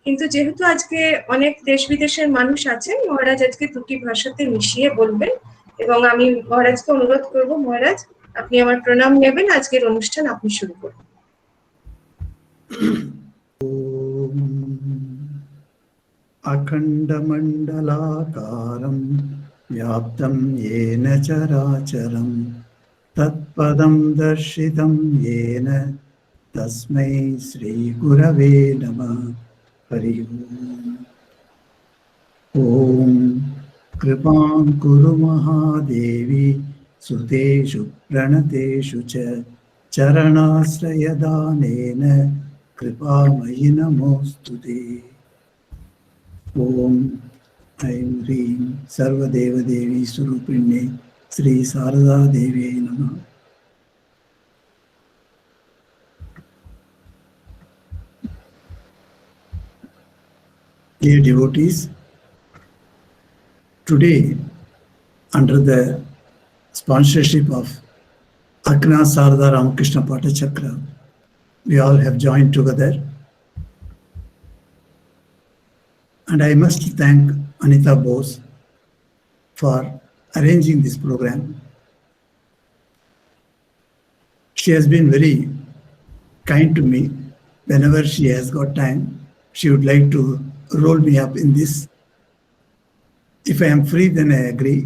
কিন্তু যেহেতু আজকে অনেক দেশ বিদেশের মানুষ আছেন, মহারাজ আজকে দুটি ভাষাতে মিশিয়ে বলবেন এবং আমি মহারাজকে অনুরোধ করব, মহারাজ আপনি আমার প্রণাম নেবেন, আজকের অনুষ্ঠান আপনি শুরু করুন। अखण्डमण्डलाकारं व्याप्तं येन चराचरं तत्पदं दर्शितं येन तस्मै श्रीगुरवे नमः। हरि ओम्। कृपां कुरु महादेवी सुतेषु प्रणतेषु च चरणाश्रयदानेन कृपामयि नमोऽस्तु ते। ओम ऐं ह्रीं सर्वदेवदेवी स्वरूपिण्ये श्री शारदा देवी नमः। Dear devotees, today, under the sponsorship of Agna Sarada Ramakrishna Patachakra, we all have joined together. And I must thank Anita Bose for arranging this program. She has been very kind to me. Whenever she has got time, she would like to roll me up in this. If I am free, then I agree.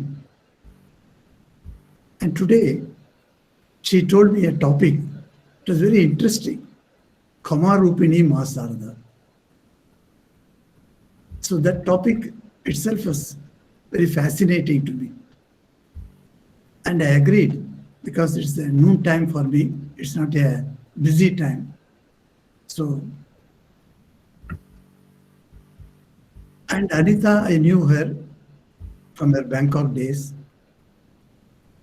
And today, she told me a topic. It was very interesting. Kama Rupini Ma Sarada. So that topic itself was very fascinating to me. And I agreed because it's a noon time for me. It's not a busy time. So, and Anita, I knew her from her Bangkok days.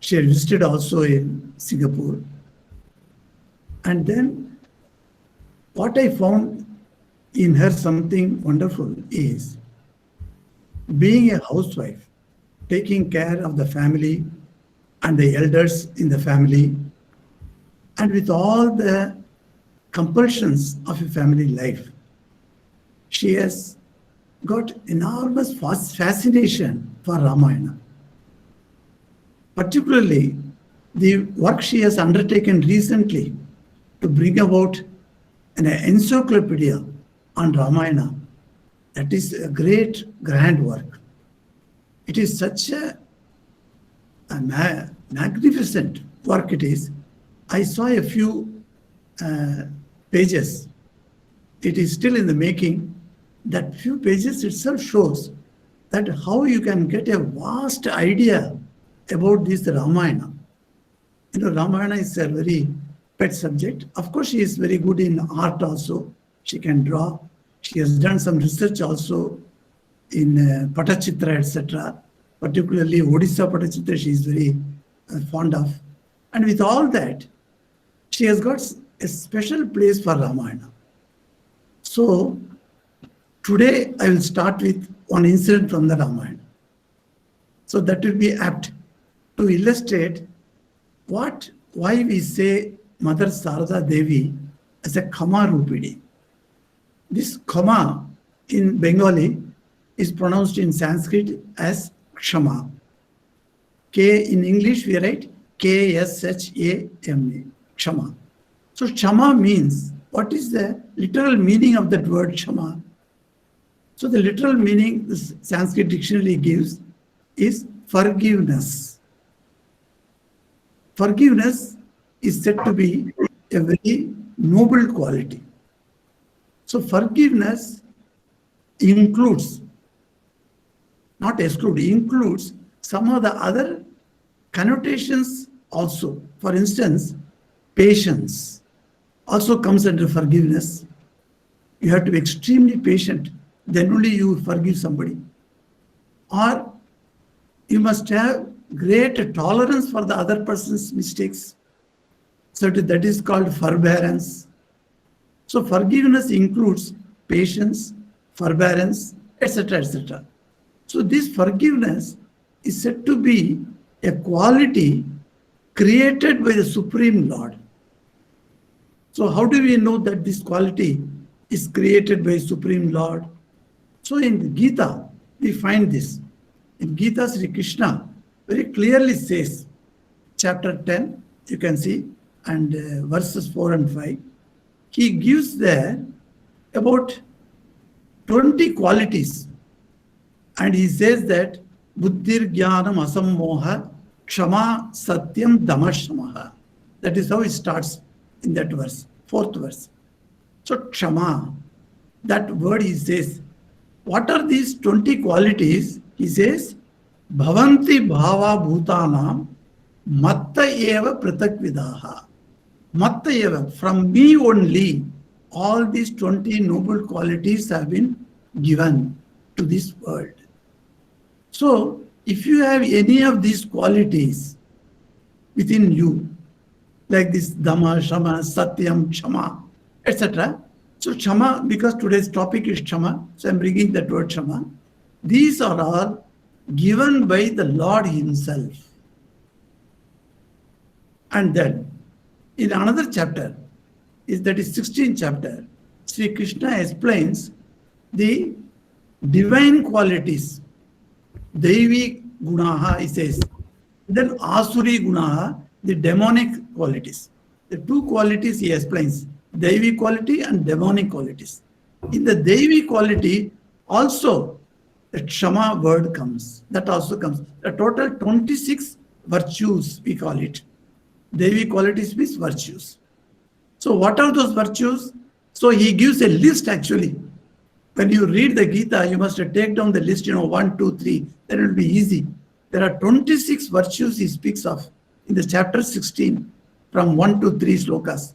She had visited also in Singapore. And then what I found in her something wonderful is being a housewife, taking care of the family and the elders in the family, and with all the compulsions of a family life, she has got enormous fascination for Ramayana. Particularly, the work she has undertaken recently to bring about an encyclopedia on Ramayana, that is a great, grand work. It is such a magnificent work it is. I saw a few pages. It is still in the making. That few pages itself shows that how you can get a vast idea about this Ramayana. You know, Ramayana is a very pet subject. Of course, she is very good in art also. She can draw. She has done some research also in Patachitra, etc. Particularly Odisha Patachitra, she is very fond of. And with all that, she has got a special place for Ramayana. So, today I will start with one incident from the Ramayana. So that will be apt to illustrate why we say Mother Sarada Devi as a Kama Rupini. This Kama in Bengali is pronounced in Sanskrit as Kshama. K in English we write K-S-H-A-M-A, Kshama. So Kshama means, what is the literal meaning of that word Kshama? So the literal meaning the Sanskrit dictionary gives is forgiveness. Forgiveness is said to be a very noble quality. So forgiveness includes, not exclude, includes some of the other connotations also. For instance, patience also comes under forgiveness. You have to be extremely patient, then only you forgive somebody. Or you must have great tolerance for the other person's mistakes. So that is called forbearance. So forgiveness includes patience, forbearance, etc., etc. So this forgiveness is said to be a quality created by the Supreme Lord. So how do we know that this quality is created by Supreme Lord. So in Gita, we find this. In Gita, Sri Krishna very clearly says, chapter 10, you can see, and verses 4 and 5, he gives there about 20 qualities. And he says that Buddhir Jnanam Asammoha Kshama Satyam Damashamaha. That is how it starts in that verse, 4th verse. So Kshama, that word he says, what are these 20 qualities? He says, Bhavanti Bhava Bhutanam Matta Eva Pratak Vidaha. Matta Eva, from me only, all these 20 noble qualities have been given to this world. So, if you have any of these qualities within you, like this Dhamma, Shama, Satyam, Kshama, etc. So, Kshama, because today's topic is Kshama, so I'm bringing that word Kshama. These are all given by the Lord Himself. And then, in another chapter, that is 16th chapter, Sri Krishna explains the divine qualities. Devi gunaha, he says. Then asuri gunaha, the demonic qualities. The two qualities he explains, Devi quality and demonic qualities. In the Devi quality, also the Kshama word comes. That also comes. A total 26 virtues, we call it. Devi qualities means virtues. So what are those virtues? So he gives a list actually. When you read the Gita, you must take down the list, 1, 2, 3. Then it will be easy. There are 26 virtues he speaks of in the chapter 16 from 1 to 3 slokas.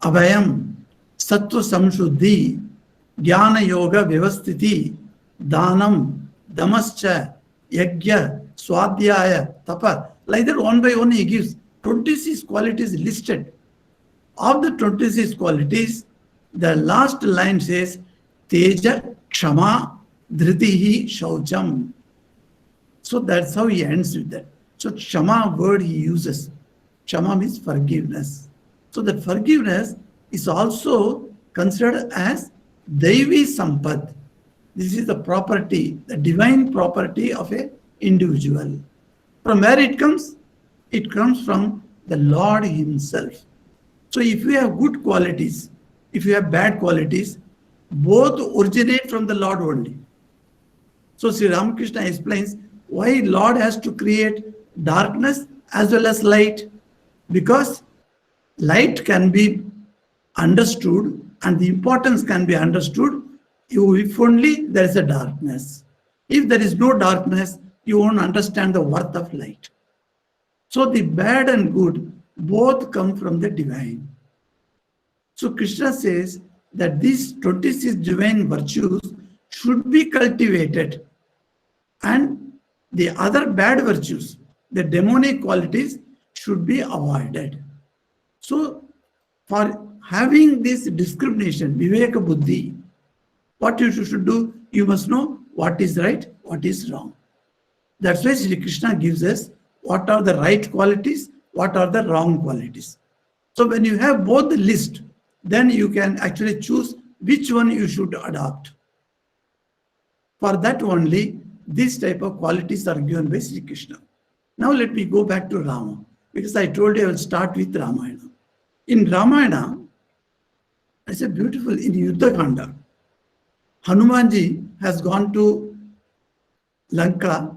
Abhayam, Sattva Samshuddhi, Jnana Yoga Vyavasthiti, Dhanam, Damascha, Yajna, Swadhyaya, Tapa. Like that one by one he gives 26 qualities listed. Of the 26 qualities, the last line says, Teja Kshama Dhritihi Shaucham. So that's how he ends with that. So Kshama word he uses. Kshama means forgiveness. So that forgiveness is also considered as Devi Sampad. This is the property, the divine property of an individual. From where it comes? It comes from the Lord Himself. So if you have good qualities, if you have bad qualities, both originate from the Lord only. So Sri Ramakrishna explains why Lord has to create darkness as well as light. Because light can be understood and the importance can be understood if only there is a darkness. If there is no darkness, you won't understand the worth of light. So the bad and good both come from the divine. So Krishna says that these 26 divine virtues should be cultivated, and the other bad virtues, the demonic qualities, should be avoided. So for having this discrimination, Viveka Buddhi, what you should do, you must know what is right, what is wrong. That's why Sri Krishna gives us what are the right qualities, what are the wrong qualities. So when you have both the list, then you can actually choose which one you should adopt. For that only, this type of qualities are given by Sri Krishna. Now let me go back to Rama, because I told you I will start with Ramayana. In Ramayana, it's a beautiful, in Yuddha Kanda, Hanumanji has gone to Lanka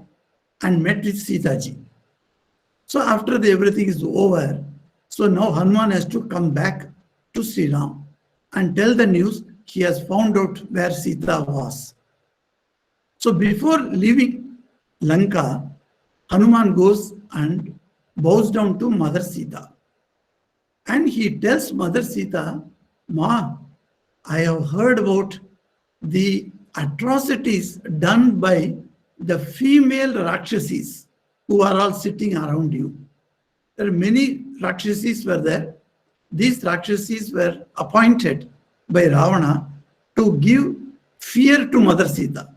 and met with Sita ji. So after everything is over, so now Hanuman has to come back to Sri Ram and tell the news he has found out where Sita was. So before leaving Lanka, Hanuman goes and bows down to Mother Sita. And he tells Mother Sita, Ma, I have heard about the atrocities done by the female Rakshasis who are all sitting around you. There are many Rakshasis were there. These Rakshasis were appointed by Ravana to give fear to Mother Sita,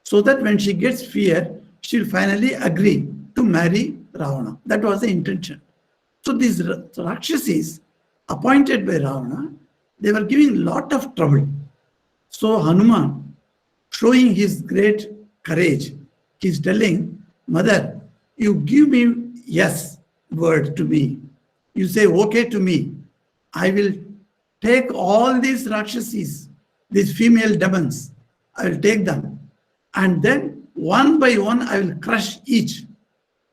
so that when she gets fear, she'll finally agree to marry Ravana. That was the intention. So these Rakshasis appointed by Ravana, they were giving lot of trouble. So Hanuman, showing his great courage, he's telling, Mother, you give me yes word to me. You say okay to me. I will take all these Rakshasis, these female demons, I will take them. And then one by one, I will crush each.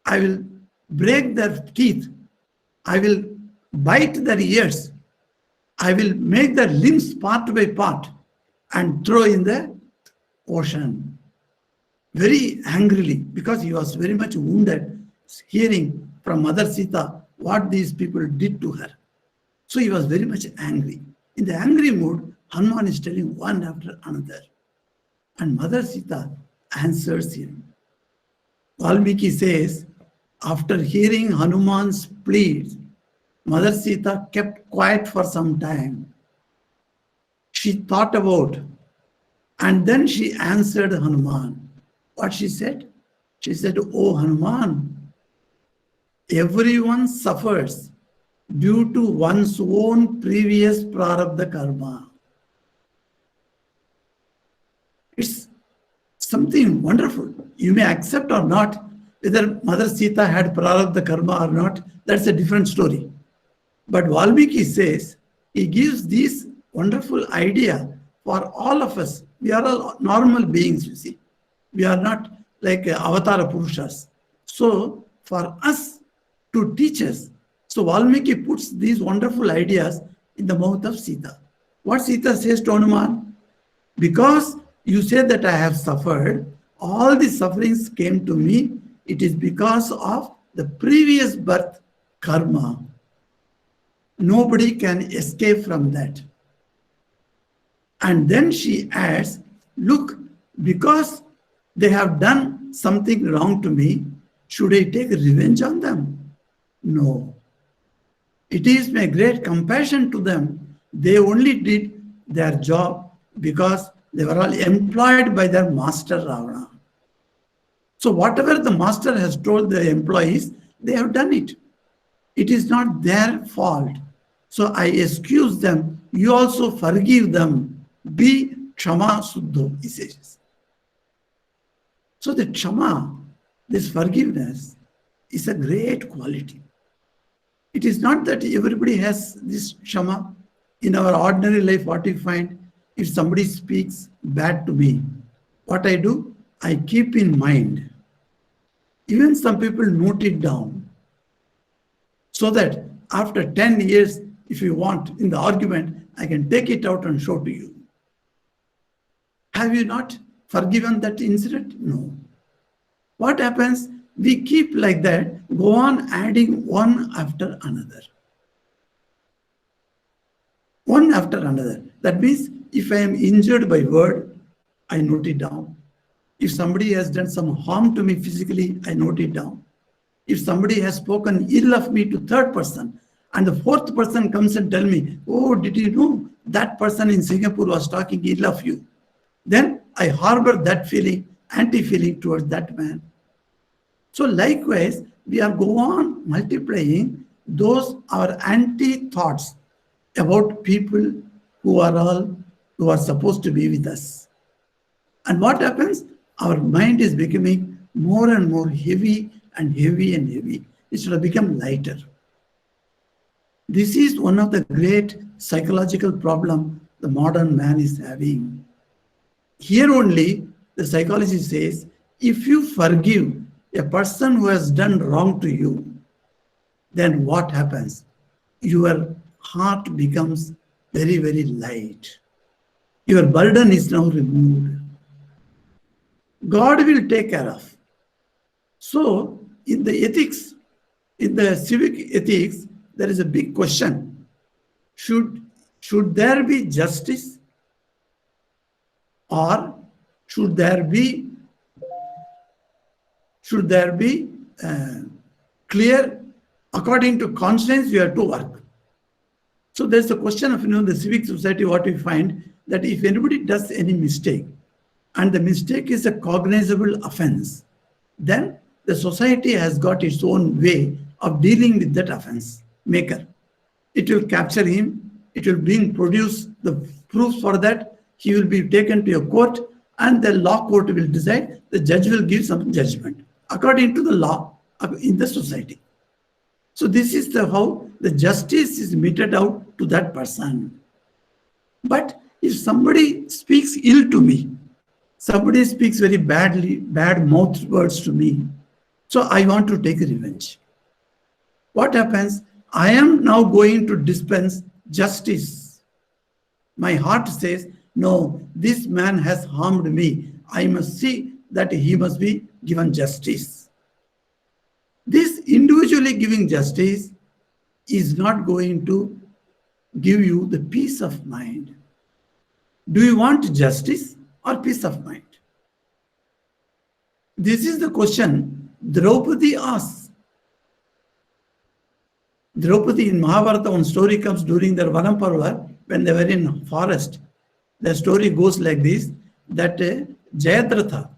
I will break their teeth. I will bite their ears. I will make their limbs part by part and throw in the ocean. Very angrily, because he was very much wounded, hearing from Mother Sita what these people did to her. So he was very much angry. In the angry mood, Hanuman is telling one after another. And Mother Sita answers him. Valmiki says, after hearing Hanuman's pleas, Mother Sita kept quiet for some time. She thought about, and then she answered Hanuman. What she said? She said, "Oh Hanuman, everyone suffers due to one's own previous prarabdha karma." It's something wonderful. You may accept or not, whether Mother Sita had prarabdha karma or not, that's a different story. But Valmiki says, he gives this wonderful idea for all of us. We are all normal beings, you see. We are not like Avatara Purushas. So for us to teach us, so Valmiki puts these wonderful ideas in the mouth of Sita. What Sita says to Hanuman? Because you say that I have suffered, all the sufferings came to me, it is because of the previous birth karma. Nobody can escape from that. And then she adds, look, because they have done something wrong to me, should I take revenge on them? No. It is my great compassion to them. They only did their job because they were all employed by their master Ravana. So whatever the master has told the employees, they have done it. It is not their fault. So I excuse them. You also forgive them. Be Kshama Suddho, he says. So the Kshama, this forgiveness, is a great quality. It is not that everybody has this Kshama. In our ordinary life, what we find, if somebody speaks bad to me, what I do, I keep in mind. Even some people note it down. So that after 10 years, if you want, in the argument, I can take it out and show to you. Have you not forgiven that incident? No. What happens? We keep like that, go on adding one after another. One after another. That means if I am injured by word, I note it down. If somebody has done some harm to me physically, I note it down. If somebody has spoken ill of me to third person, and the fourth person comes and tell me, oh, did you know that person in Singapore was talking ill of you? Then I harbor that feeling, anti-feeling towards that man. So likewise, we are go on multiplying those our anti-thoughts about people who are supposed to be with us. And what happens? Our mind is becoming more and more heavy and heavy and heavy. It should have become lighter. This is one of the great psychological problems the modern man is having. Here only, the psychology says, if you forgive a person who has done wrong to you, then what happens? Your heart becomes very, very light. Your burden is now removed. God will take care of. So, in the ethics, in the civic ethics, there is a big question. Should there be justice? Or should there be clear, according to conscience, you have to work? So there's a question of, the civic society, what we find, that if anybody does any mistake, and the mistake is a cognizable offense, then the society has got its own way of dealing with that offense maker. It will capture him, it will produce the proofs for that, he will be taken to a court, and the law court will decide, the judge will give some judgment according to the law in the society. So this is how the justice is meted out to that person. But if somebody speaks ill to me, somebody speaks very bad mouth words to me, so I want to take revenge. What happens? I am now going to dispense justice. My heart says, no, this man has harmed me. I must see that he must be given justice. This individually giving justice is not going to give you the peace of mind. Do you want justice or peace of mind? This is the question Draupadi asks. Draupadi in Mahabharata, one story comes during their Vanaparva, when they were in forest. The story goes like this, that Jayadratha,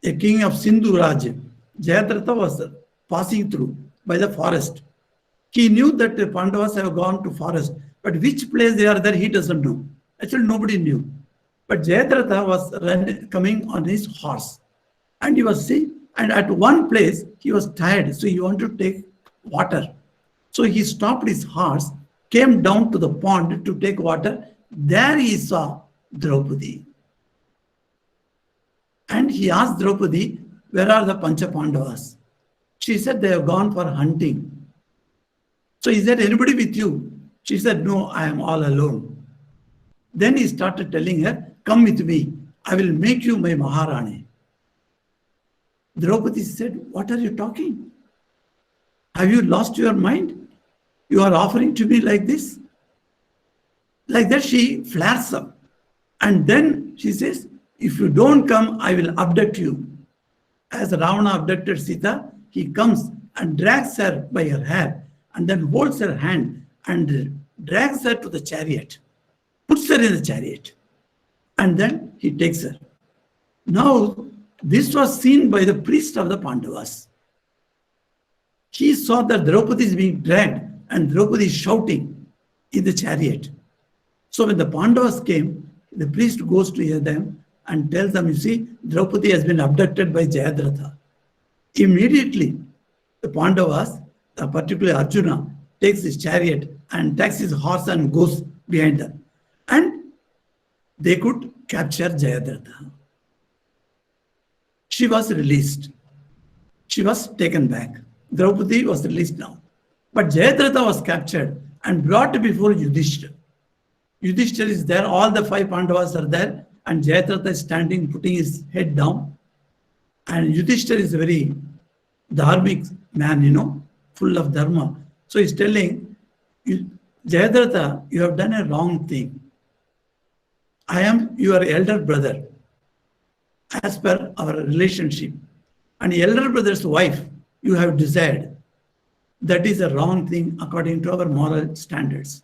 a king of Sindhu Raj, Jayadratha was passing through by the forest. He knew that the Pandavas have gone to forest, but which place they are there, he doesn't know. Actually, nobody knew. But Jayadratha was coming on his horse, and he was seeing, and at one place he was tired, so he wanted to take water. So he stopped his horse, came down to the pond to take water. There he saw Draupadi. And he asked Draupadi, where are the Pancha Pandavas? She said, they have gone for hunting. So is there anybody with you? She said, no, I am all alone. Then he started telling her, come with me. I will make you my Maharani. Draupadi said, what are you talking? Have you lost your mind? You are offering to me like this? Like that she flares up. And then she says, if you don't come, I will abduct you. As Ravana abducted Sita, he comes and drags her by her hair and then holds her hand and drags her to the chariot, puts her in the chariot, and then he takes her. Now, this was seen by the priest of the Pandavas. He saw that Draupadi is being dragged and Draupadi is shouting in the chariot. So when the Pandavas came, the priest goes to hear them and tells them, you see, Draupadi has been abducted by Jayadratha. Immediately, the Pandavas, particularly Arjuna, takes his chariot and takes his horse and goes behind them. And they could capture Jayadratha. She was released. She was taken back. Draupadi was released now. But Jayadratha was captured and brought before Yudhishthira. Yudhishthira is there, all the 5 Pandavas are there, and Jayadratha is standing, putting his head down. And Yudhishthira is a very dharmic man, full of dharma. So he's telling, Jayadratha, you have done a wrong thing. I am your elder brother, as per our relationship. And elder brother's wife, you have desired. That is a wrong thing according to our moral standards.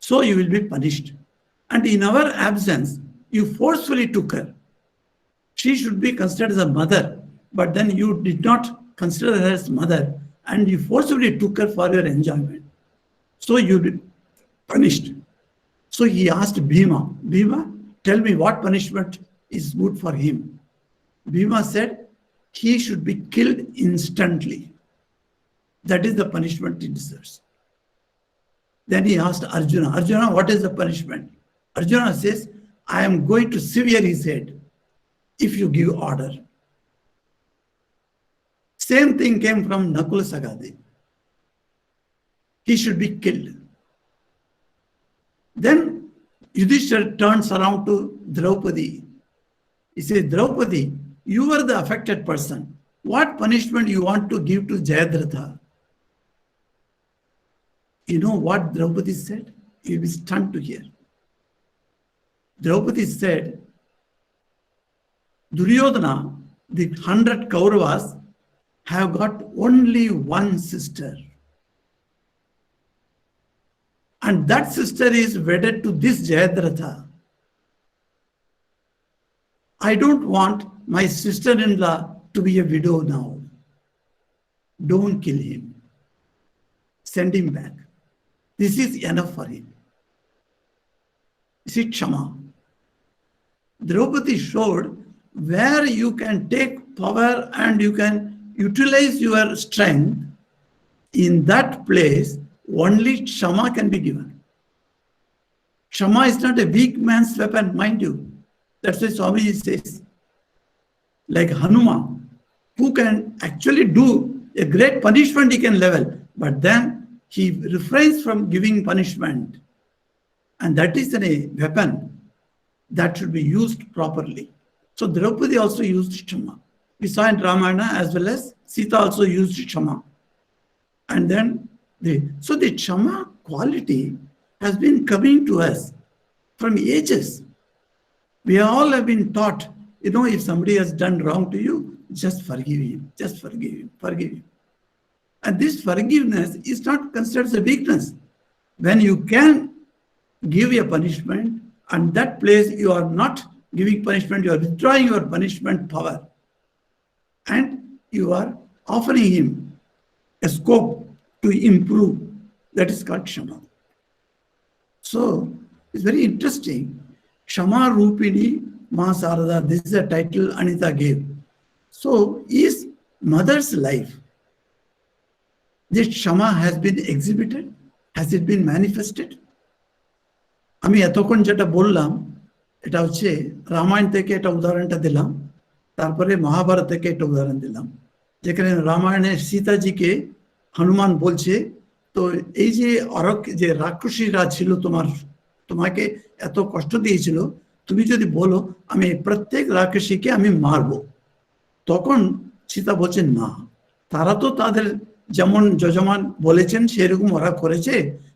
So you will be punished. And in our absence, you forcefully took her. She should be considered as a mother, but then you did not consider her as mother, and you forcibly took her for your enjoyment. So you be punished. So he asked Bhima, Bhima, tell me what punishment is good for him. Bhima said, he should be killed instantly. That is the punishment he deserves. Then he asked Arjuna, Arjuna, what is the punishment? Arjuna says, I am going to sever his head if you give order. Same thing came from Nakula Sahadev. He should be killed. Then Yudhishthira turns around to Draupadi. He says, Draupadi, you are the affected person. What punishment you want to give to Jayadratha? You know what Draupadi said? You'll be stunned to hear. Draupadi said, Duryodhana, the 100 Kauravas, have got only one sister. And that sister is wedded to this Jayadratha. I don't want my sister-in-law to be a widow now. Don't kill him. Send him back. This is enough for him. Is it Kshama? Draupadi showed where you can take power and you can utilize your strength. In that place, only Kshama can be given. Kshama is not a weak man's weapon, mind you. That's why Swamiji says, like Hanuman, who can actually do a great punishment he can level, but then he refrains from giving punishment. And that is a weapon that should be used properly. So Draupadi also used Kshama. We saw in Ramayana as well as Sita also used Kshama. And then so the Kshama quality has been coming to us from ages. We all have been taught, if somebody has done wrong to you, just forgive him, just forgive him, forgive him. And this forgiveness is not considered as a weakness. When you can give a punishment, and that place you are not giving punishment, you are withdrawing your punishment power. And you are offering him a scope to improve. That is called Kshama. So it's very interesting. Kshama Rupini Ma Sarada, this is a title Anita gave. So is mother's life, this Kshama has been exhibited? Has it been manifested? আমি এতক্ষণ যেটা বললাম এটা হচ্ছে রামায়ণ থেকে এটা উদাহরণটা দিলাম, তারপরে মহাভারত থেকে একটা উদাহরণ দিলাম, যেখানে রামায়ণে সীতাজিকে হনুমান বলছে, তো এই যে যে রাক্ষসীরা ছিল তোমাকে এত কষ্ট দিয়েছিল, তুমি যদি বলো আমি প্রত্যেক রাক্ষসীকে আমি মারবো, তখন সীতা বলছেন না, তারা তো তাদের যেমন যজমান বলেছেন সেরকম ওরা করেছে,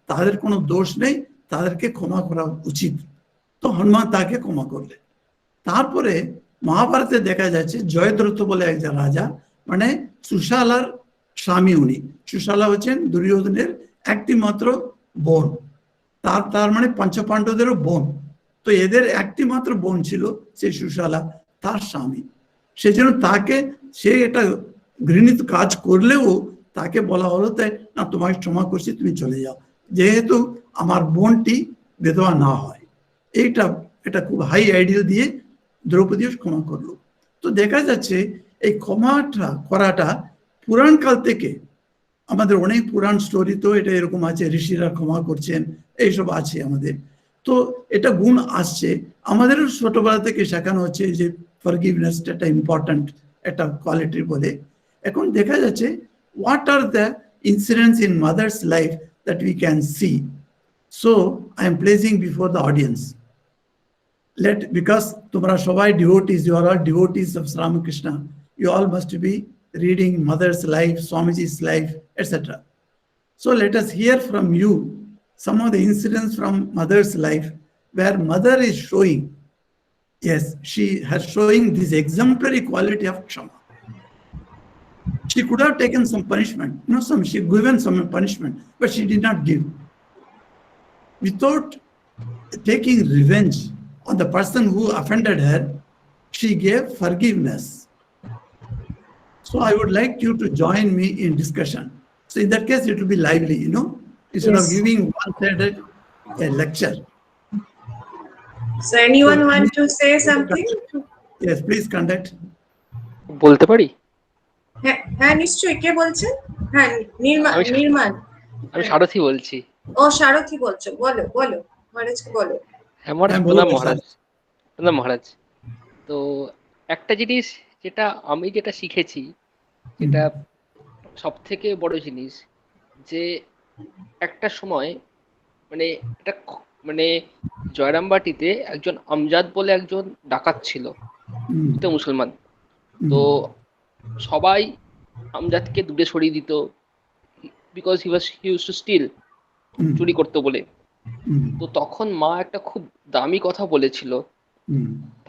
তাদের কোনো দোষ নেই, তাদেরকে ক্ষমা করা উচিত। তো হনুমান তাকে ক্ষমা করলেন। তারপরে মহাভারতে দেখা যাচ্ছে জয়দ্রথ বলে একজন রাজা, মানে সুশালার স্বামী উনি। সুশালা হচ্ছেন দুর্যোধনের একটি মাত্র বোন, তার মানে পঞ্চপাণ্ডবদেরও বোন। তো এদের একটি মাত্র বোন ছিল সেই সুশালা, তার স্বামী। সেজন্য তাকে, সে এটা ঘৃণিত কাজ করলেও তাকে বলা হলো তাই না, তোমাকে ক্ষমা করছি, তুমি চলে যাও, যেহেতু আমার বোনটি বিধবা না হয়। এটা খুব হাই আইডিয়াল দিয়ে দ্রৌপদীও ক্ষমা করলো। তো দেখা যাচ্ছে এই ক্ষমাটা করাটা পুরাণ কাল থেকে, আমাদের অনেক পুরাণ স্টোরি তো এটা এরকম আছে, ঋষিরা ক্ষমা করছেন, এইসব আছে আমাদের। তো এটা গুণ আসছে, আমাদেরও ছোটবেলা থেকে শেখানো হচ্ছে যে ফরগিভনেসটা একটা ইম্পর্ট্যান্ট একটা কোয়ালিটি বলে। এখন দেখা যাচ্ছে what are the incidents in mother's life that we can see. So I am placing before the audience. Because tumra shobai devotees, you are all devotees of Sri Ramakrishna, you all must be reading mother's life, Swamiji's life, etc. So let us hear from you some of the incidents from mother's life where mother is showing, yes, she has showing this exemplary quality of Kshama. She could have taken some punishment, she given some punishment, but she did not give. Without taking revenge on the person who offended her, she gave forgiveness. So I would like you to join me in discussion. So in that case, it will be lively, instead of giving one-sided a lecture. So anyone want to say something? Yes, please conduct. বলতে পারি? হ্যাঁ নিশ্চয়ই, কে বলছেন? হ্যাঁ নির্মাণ। আমি সারথি বলছি। ও সারথি বলছো, বলো মহারাজকে বলো। হ্যাঁ মহারাজ। তো একটা জিনিস যেটা শিখেছি, যেটা সব থেকে বড় জিনিস, যে একটা সময় মানে জয়রামবাটিতে একজন আমজাদ বলে একজন ডাকাত ছিল, মুসলমান। তো সবাই আমজাদকে দূরে সরিয়ে দিত, because he used to steal, চুরি করতে বলে। তো তখন মা একটা খুব দামি কথা বলেছিল,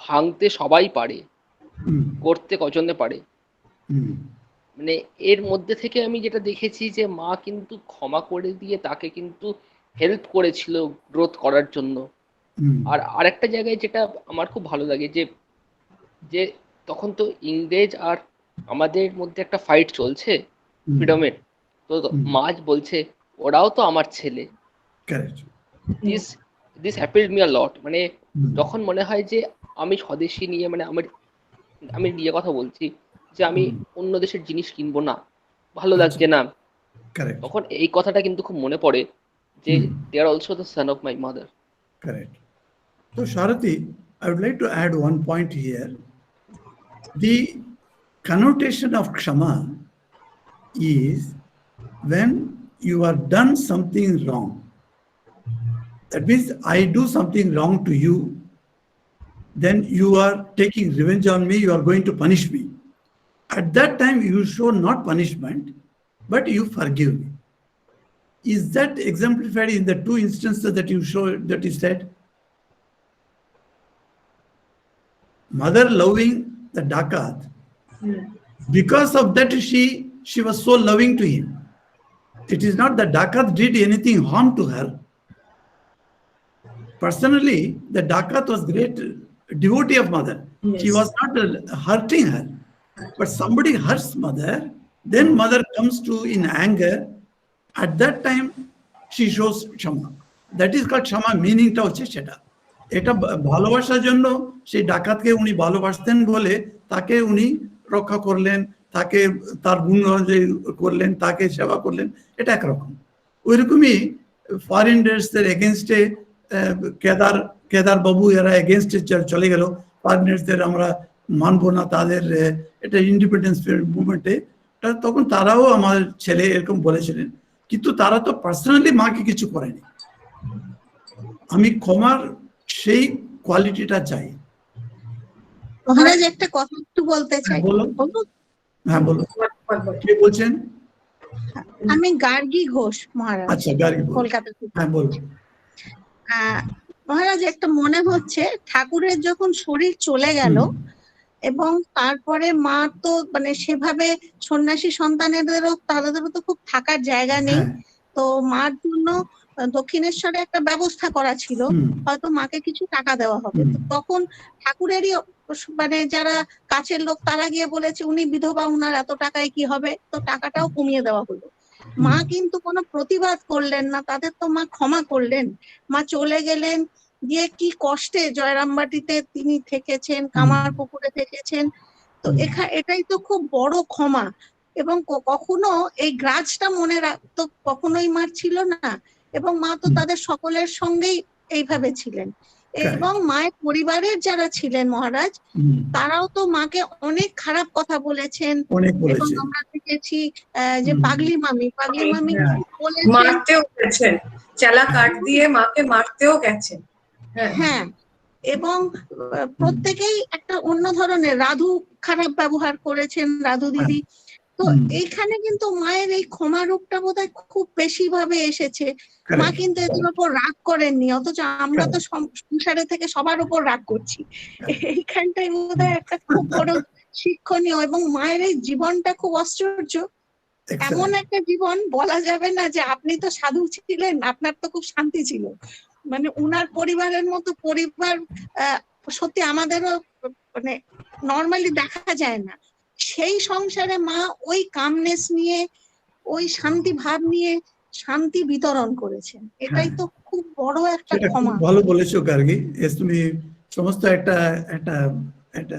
ভাঙতে সবাই পারে, করতে কজনে পারে। মানে এর মধ্যে থেকে আমি যেটা দেখেছি যে মা কিন্তু ক্ষমা করে দিয়ে তাকে কিন্তু হেল্প করেছিল গ্রোথ করার জন্য। আর আরেকটা জায়গায় যেটা আমার খুব ভালো লাগে, যে তখন তো ইংরেজ আর আমাদের মধ্যে একটা ফাইট চলছে ফ্রিডমের, তো মা বলছে ওরাও তো আমার ছেলে। দিস অ্যাপিলড মি আ লট। মানে যখন মনে হয় যে আমি স্বদেশী নিয়ে মানে আমি নিয়ে কথা বলছি যে আমি অন্য দেশের জিনিস কিনবো না, ভালো লাগছে না, Correct. তখন এই কথাটা কিন্তু খুব মনে পড়ে যে they are also the son of my mother. Correct. So, Sharati, I would like to add one point here. The connotation of Kshama is when you are done something wrong. That means I do something wrong to you, then you are taking revenge on me, you are going to punish me. At that time, you show not punishment, but you forgive me. Is that exemplified in the two instances that you show, that you said? Mother loving the Dakat, because of that she was so loving to him. It is not that Dakat did anything harm to her. Personally, the Dakat was great devotee of mother. Yes. She was not hurting her. But somebody hurts mother, then mother comes to in anger. At that time, she shows Kshama. That is called Kshama, meaning টা হচ্ছে সেটা। এটা ভালোবাসার জন্য সেই ডাকাতকে উনি ভালোবাসতেন বলে তাকে উনি রক্ষা করলেন, তাকে তার গুণ অনুযায়ী করলেন, তাকে সেবা করলেন, এটা একরকম। ওইরকমই ফরেনার্সদের এগেনস্টে কেদার বাবু এরা এগেনস্টে চলে গেল, ফরেনার্সদের আমরা মানবো না, তাদের এটা ইন্ডিপেন্ডেন্স মুভমেন্টে, তখন তারাও আমার ছেলে এরকম বলেছিলেন, কিন্তু তারা তো পার্সোনালি মাকে কিছু করেনি। আমি ক্ষমার সেই কোয়ালিটিটা চাই। মহারাজ একটা কথা একটু বলতে চাই। হ্যাঁ বলো, কে বলছেন? আমি গার্গী ঘোষ মহারাজ। আচ্ছা, গার্গী কলকাতা থেকে। হ্যাঁ বলো। মহারাজ একটা মনে হচ্ছে ঠাকুরের যখন শরীর চলে গেল এবং তারপরে মা তো মানে সেভাবে সন্ন্যাসী সন্তানেদেরও তাদেরও তো খুব থাকার জায়গা নেই, তো মার জন্য দক্ষিণেশ্বরে একটা ব্যবস্থা করা ছিল, হয়তো মাকে কিছু টাকা দেওয়া হবে। তখন ঠাকুরেরই মানে যারা কাছের লোক তারা গিয়ে বলেছে উনি বিধবা, উনার এত টাকায় কি হবে, তো টাকাটাও কমিয়ে দেওয়া হলো। মা কিন্তু কোনো প্রতিবাদ করলেন না, তাদের তো মা ক্ষমা করলেন, মা চলে গেলেন, গিয়ে কি কষ্টে জয়রামবাটিতে তিনি থেকেছেন, কামারপুকুরে থেকেছেন। তো এটাই তো খুব বড় ক্ষমা। এবং কখনো এই গ্রাজটা মনে রাখতো কখনোই মার ছিল না, এবং মা তো তাদের সকলের সঙ্গেই এইভাবে ছিলেন। এবং মায়ের পরিবারের যারা ছিলেন মহারাজ, তারাও তো মাকে অনেক খারাপ কথা বলেছেন, এবং আমরা দেখেছি যে পাগলি মামি মারতেও গেছেন, চালা কাঠ দিয়ে মাকে মারতেও গেছেন। হ্যাঁ, এবং প্রত্যেকেই একটা অন্য ধরনের, রাধু খারাপ ব্যবহার করেছেন, রাধু দিদি। তো এইখানে কিন্তু মায়ের এই ক্ষমা রূপটা বোধহয় খুব বেশি ভাবে এসেছে। মা কিন্তু এদের উপর রাগ করেননি, অথচ আমরা তো সংসারে থেকে সবার উপর রাগ করছি। এইখানটাই বোধহয় একটা খুব বড় শিক্ষণীয়, এবং মায়ের এই জীবনটা খুব আশ্চর্য। এমন একটা জীবন, বলা যাবে না যে আপনি তো সাধু ছিলেন, আপনার তো খুব শান্তি ছিল, মানে উনার পরিবারের মতো পরিবার সত্যি আমাদেরও মানে নর্মালি দেখা যায় না। সেই সংসারে মা ওই কামনেস নিয়ে, ওই শান্তি ভাব নিয়ে শান্তি বিতরণ করেছেন, এটাই তো খুব বড় একটা ক্ষমা। ভালো বলেছো গার্গী, তুমি সমস্ত একটা একটা একটা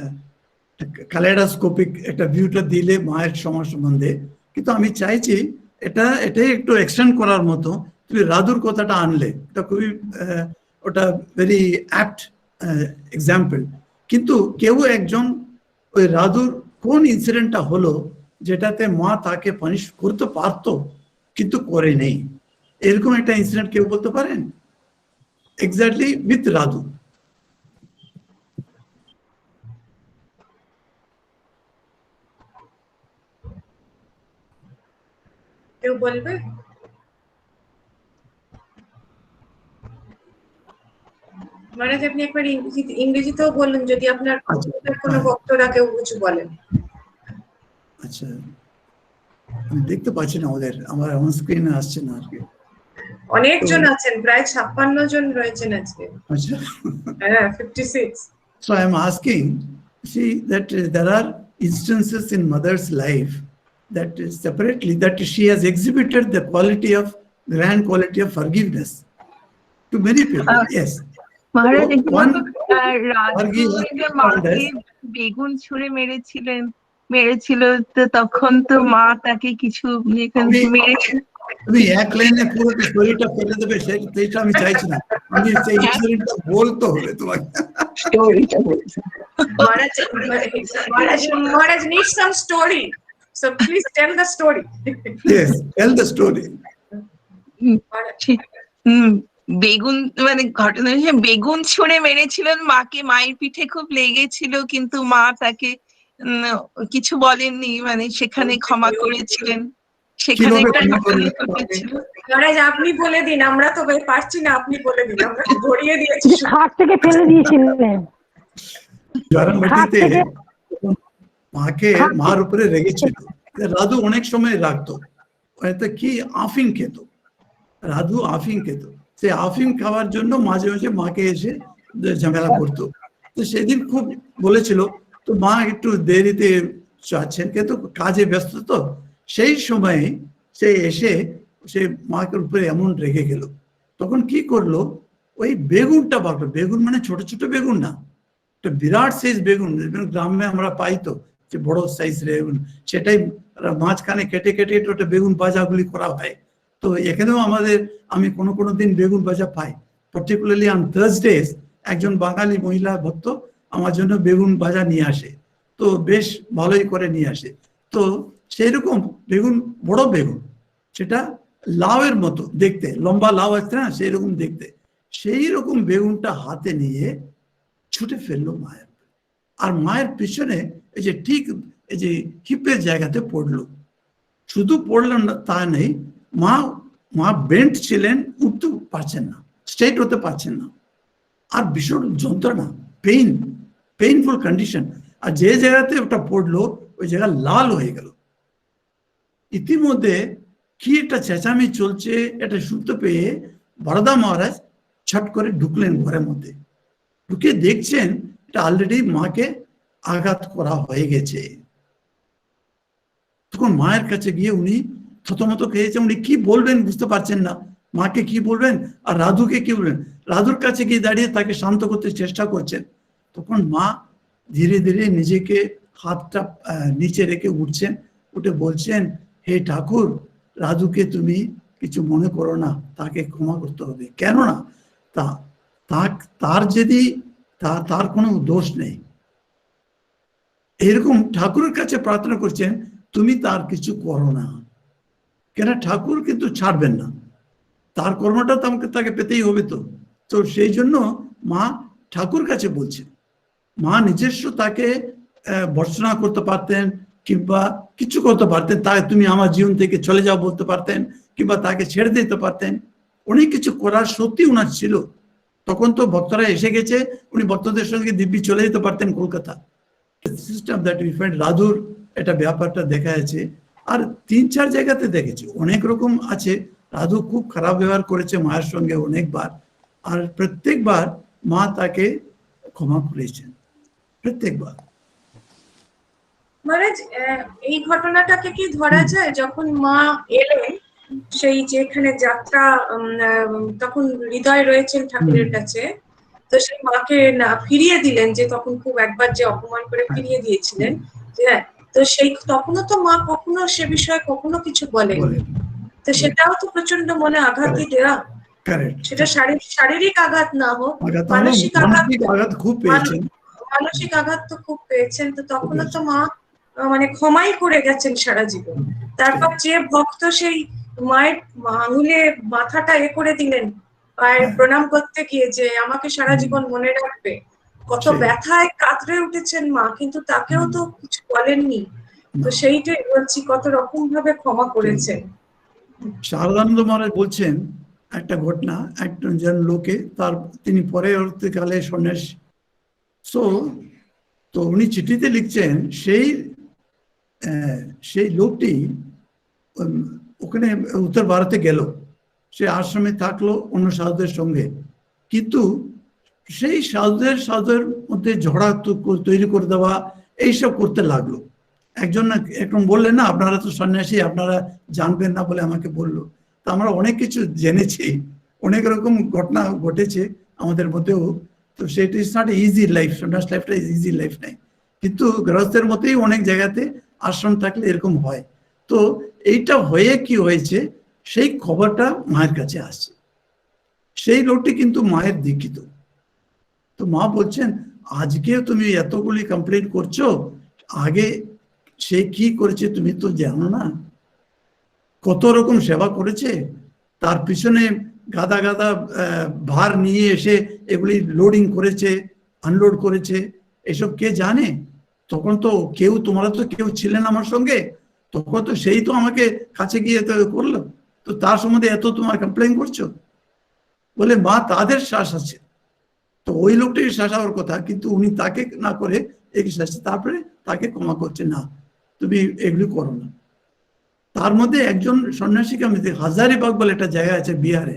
ক্যালেডোস্কোপিক একটা ভিউটা দিলে মায়ের সমাজ সম্বন্ধে। কিন্তু আমি চাইছি এটাই একটু এক্সটেন্ড করার মতো। তুমি রাধুর কথাটা আনলে, এটা খুবই ওটা ভেরি অ্যাপ্ট এক্সাম্পল। কিন্তু কেউ একজন ওই রাধুর কোন ইনসিডেন্টটা হলো যেটাতে মা তাকে পানিশ করতে পারতো কিন্তু করে নেই, এরকম একটা ইনসিডেন্ট কেউ বলতে পারেন? Exactly with Radhu. কেউ বলবে? মহারাজ আপনি একবার ইংরেজিতেও বলুন যদি আপনার কোনো বক্তরা কেউ কিছু বলেন। আচ্ছা, আমি দেখতে পাচ্ছি না, আমার অন স্ক্রিনে আসছে না আজকে। অনেকজন আছেন, প্রায় 56 জন রয়েছেন আজকে। আচ্ছা, হ্যাঁ 56। So I am asking, see that there are instances in mother's life that separately that she has exhibited the quality of grand quality of forgiveness to many people. Yes. Maharaj, আর রাজু যে মাকে বেগুন ছুঁড়ে মেরেছিল, তো তখন তো মা তাকে কিছু মেরেছিল। তুমি এক লাইনে পুরো স্টোরিটা ফেলে দেবে সেটা আমি চাইছি না, আমি সেই ইনসিডেন্টটা বলতে হবে তোমাকে। স্টোরিটা বলছি। Maharaj needs some story, so please tell the story. Yes, tell the story. বেগুন মানে ঘটনা হচ্ছে বেগুন ছুঁড়ে মেরেছিলেন মাকে, মায়ের পিঠে খুব লেগেছিল, কিন্তু মা তাকে কিছু বলেননি, মানে সেখানে ক্ষমা করেছিলেন। সেখানে একটা ঘটনা ঘটেছিল। মহারাজ আপনি বলে দিন, আমরা তো পারছি না, আপনি বলে দিন, আমরা ধরিয়ে দিয়েছি। খাট থেকে ফেলে দিয়েছিলেন। জরামবাটিতে মাকে মার উপরে রেগেছিল। রাধু অনেক সময় রাখতো, কি আফিং খেত, রাধু আফিং খেত, সে আফিং খাওয়ার জন্য মাঝে মাঝে মাকে এসে ঝামেলা করতো। তো সেদিন খুব বলেছিল, তো মা একটু দেরিতে চাচ্ছেন, কিন্তু কাজে ব্যস্ত, তো সেই সময় সে এসে সে মাকে উপরে এমন রেগে গেল। তখন কি করলো, ওই বেগুনটা বাঁকলো, বেগুন মানে ছোট ছোট বেগুন না, বিরাট সাইজ বেগুন, গ্রামে আমরা পাই তো যে বড় সাইজ বেগুন, সেটাই মাঝখানে কেটে কেটে ওটা বেগুন ভাজাগুলি করা হয়। তো এখানেও আমাদের, আমি কোনো দিন বেগুন ভাজা পাই, পার্টিকুলারলি অন থার্সডেজ একজন বাঙালি মহিলা ভক্ত আমার জন্য বেগুন ভাজা নিয়ে আসে, তো বেশ ভালোই করে নিয়ে আসে। তো সেই রকম বেগুন, বড় বেগুন, সেটা লাউয়ের মতো দেখতে, লম্বা লাউ আছে না সেই রকম দেখতে, সেই রকম বেগুনটা হাতে নিয়ে ছুটে ফেললো মায়ের, আর মায়ের পিছনে এই যে ঠিক এই যে হিপের জায়গাতে পড়লো। শুধু পড়লেন না তা নেই, মা বেন্ট ছিলেন, উঠতে পারছেন না, স্ট্রেট হতে পারছেন না, আর ভীষণ যন্ত্রণা, পেইনফুল কন্ডিশন। আর যে জায়গাতে ওটা পড়লো ওই জায়গা লাল হয়ে গেল। ইতিমধ্যে কি একটা চেঁচামি চলছে এটা শুনতে পেয়ে বরদা মহারাজ ছট করে ঢুকলেন ঘরের মধ্যে, ঢুকে দেখছেন এটা অলরেডি মাকে আঘাত করা হয়ে গেছে। তখন মায়ের কাছে গিয়ে উনি থতমত খেয়েছেন, উনি কি বলবেন বুঝতে পারছেন না, মাকে কি বলবেন আর রাধুকে কি বলবেন। রাধুর কাছে গিয়ে দাঁড়িয়ে তাকে শান্ত করতে চেষ্টা করছেন। তখন মা ধীরে ধীরে নিজেকে হাতটা নিচে রেখে উঠছেন, উঠে বলছেন, হে ঠাকুর, রাধুকে তুমি কিছু মনে করো না, তাকে ক্ষমা করতে হবে, কেননা তার যদি তার কোনো দোষ নেই। এরকম ঠাকুরের কাছে প্রার্থনা করছেন, তুমি তার কিছু করো না, কেন ঠাকুর কিন্তু ছাড়বেন না, তার কর্মটা তো আমাকে তাকে পেতেই হবে। তো সেই জন্য মা ঠাকুর কাছে বলছেন, মা নিজস্ব তাকে ভর্ৎসনা করতে পারতেন কিংবা কিছু করতে পারতেন, তাই তুমি আমার জীবন থেকে চলে যাও বলতে পারতেন, কিংবা তাকে ছেড়ে দিতে পারতেন, অনেক কিছু করার সত্যি ওনার ছিল। তখন তো ভক্তরা এসে গেছে, উনি ভক্তদের সঙ্গে দিব্যি চলে যেতে পারতেন Kolkata. System that we find, রাধুর এটা ব্যাপারটা দেখা যাচ্ছে। আর 3-4 জায়গাতে দেখেছি, অনেক রকম আছে, রাধু খুব খারাপ ব্যবহার করেছে মায়ের সঙ্গে অনেকবার, আর প্রত্যেকবার মা তাকে ক্ষমা করেছেন, প্রত্যেকবার। মহারাজ এই ঘটনাটাকে কি ধরা যায়, যখন মা এলেন সেই যেখানে যাত্রা, তখন হৃদয় রয়েছেন ঠাকুরের কাছে, তো সেই মাকে না ফিরিয়ে দিলেন, যে তখন খুব একবার যে অপমান করে ফিরিয়ে দিয়েছিলেন, হ্যাঁ, তো সেই তখনও তো মা কখনো সে বিষয়ে কখনো কিছু বলেননি, তো সেটাও তো প্রচন্ড মনে আঘাতই দেওয়া। সেটা শারীরিক আঘাত না হোক, মানসিক আঘাত খুব পেয়েছেন, মানসিক আঘাত তো খুব পেয়েছেন। তো তখনও তো মা মানে ক্ষমাই করে গেছেন সারা জীবন। তারপর যে ভক্ত সেই মায়ের আঙুলে মাথাটা করে দিলেন পায়ের প্রণাম করতে গিয়ে, যে আমাকে সারা জীবন মনে রাখবে, কত ব্যথায় কাতরে উঠেছেন মা, কিন্তু তাকেও তো কিছু বলেননি। তো সেইটাই বলছি, কত রকম ভাবে ক্ষমা করেছেন। শারদানন্দ মহারাজ বলছেন একটা ঘটনা, একজন লোকে তিনি পরবর্তীকালে সন্ন্যাসী, তো উনি চিঠিতে লিখছেন, সেই লোকটি ওখানে উত্তর ভারতে গেল, সে আশ্রমে থাকলো অন্য সাধুদের সঙ্গে, কিন্তু সেই সাধুদের মধ্যে ঝগড়া তৈরি করে দেওয়া এইসব করতে লাগলো। একজন বললেন, না আপনারা তো সন্ন্যাসী, আপনারা জানবেন না বলে আমাকে বললো। তা আমরা অনেক কিছু জেনেছি, অনেক রকম ঘটনা ঘটেছে আমাদের মধ্যেও। তো সেটা ইজ নট ইজি লাইফ, সন্ন্যাস লাইফটা ইজি লাইফ নাই, কিন্তু গৃহস্থের মতোই অনেক জায়গাতে আশ্রম থাকলে এরকম হয়। তো এইটা হয়ে কি হয়েছে, সেই খবরটা মায়ের কাছে আসছে। সেই লোকটি কিন্তু মায়ের দীক্ষিত। তো মা বলছেন, আজকেও তুমি এতগুলি কমপ্লেন করছো, আগে সে কি করেছে তুমি তো জানো না, কত রকম সেবা করেছে, তার পিছনে গাদা গাদা ভার নিয়ে এসে এগুলি লোডিং করেছে, আনলোড করেছে, এসব কে জানে? তখন তো কেউ, তোমরা তো কেউ ছিলেন আমার সঙ্গে, তখন তো সেই তো আমাকে কাছে গিয়ে তো করলো, তো তার সম্বন্ধে এত তোমার কমপ্লেন করছো। বলে মা তাদের শ্বাস আছে, তো ওই লোকটাকে শাসাবার কথা, কিন্তু উনি তাকে না করে একে শাসছে, তারপরে তাকে ক্ষমা করছে, না তুমি এগুলি করো না। তার মধ্যে একজন সন্ন্যাসীকে আমি হাজারিবাগ বলে একটা জায়গা আছে বিহারে,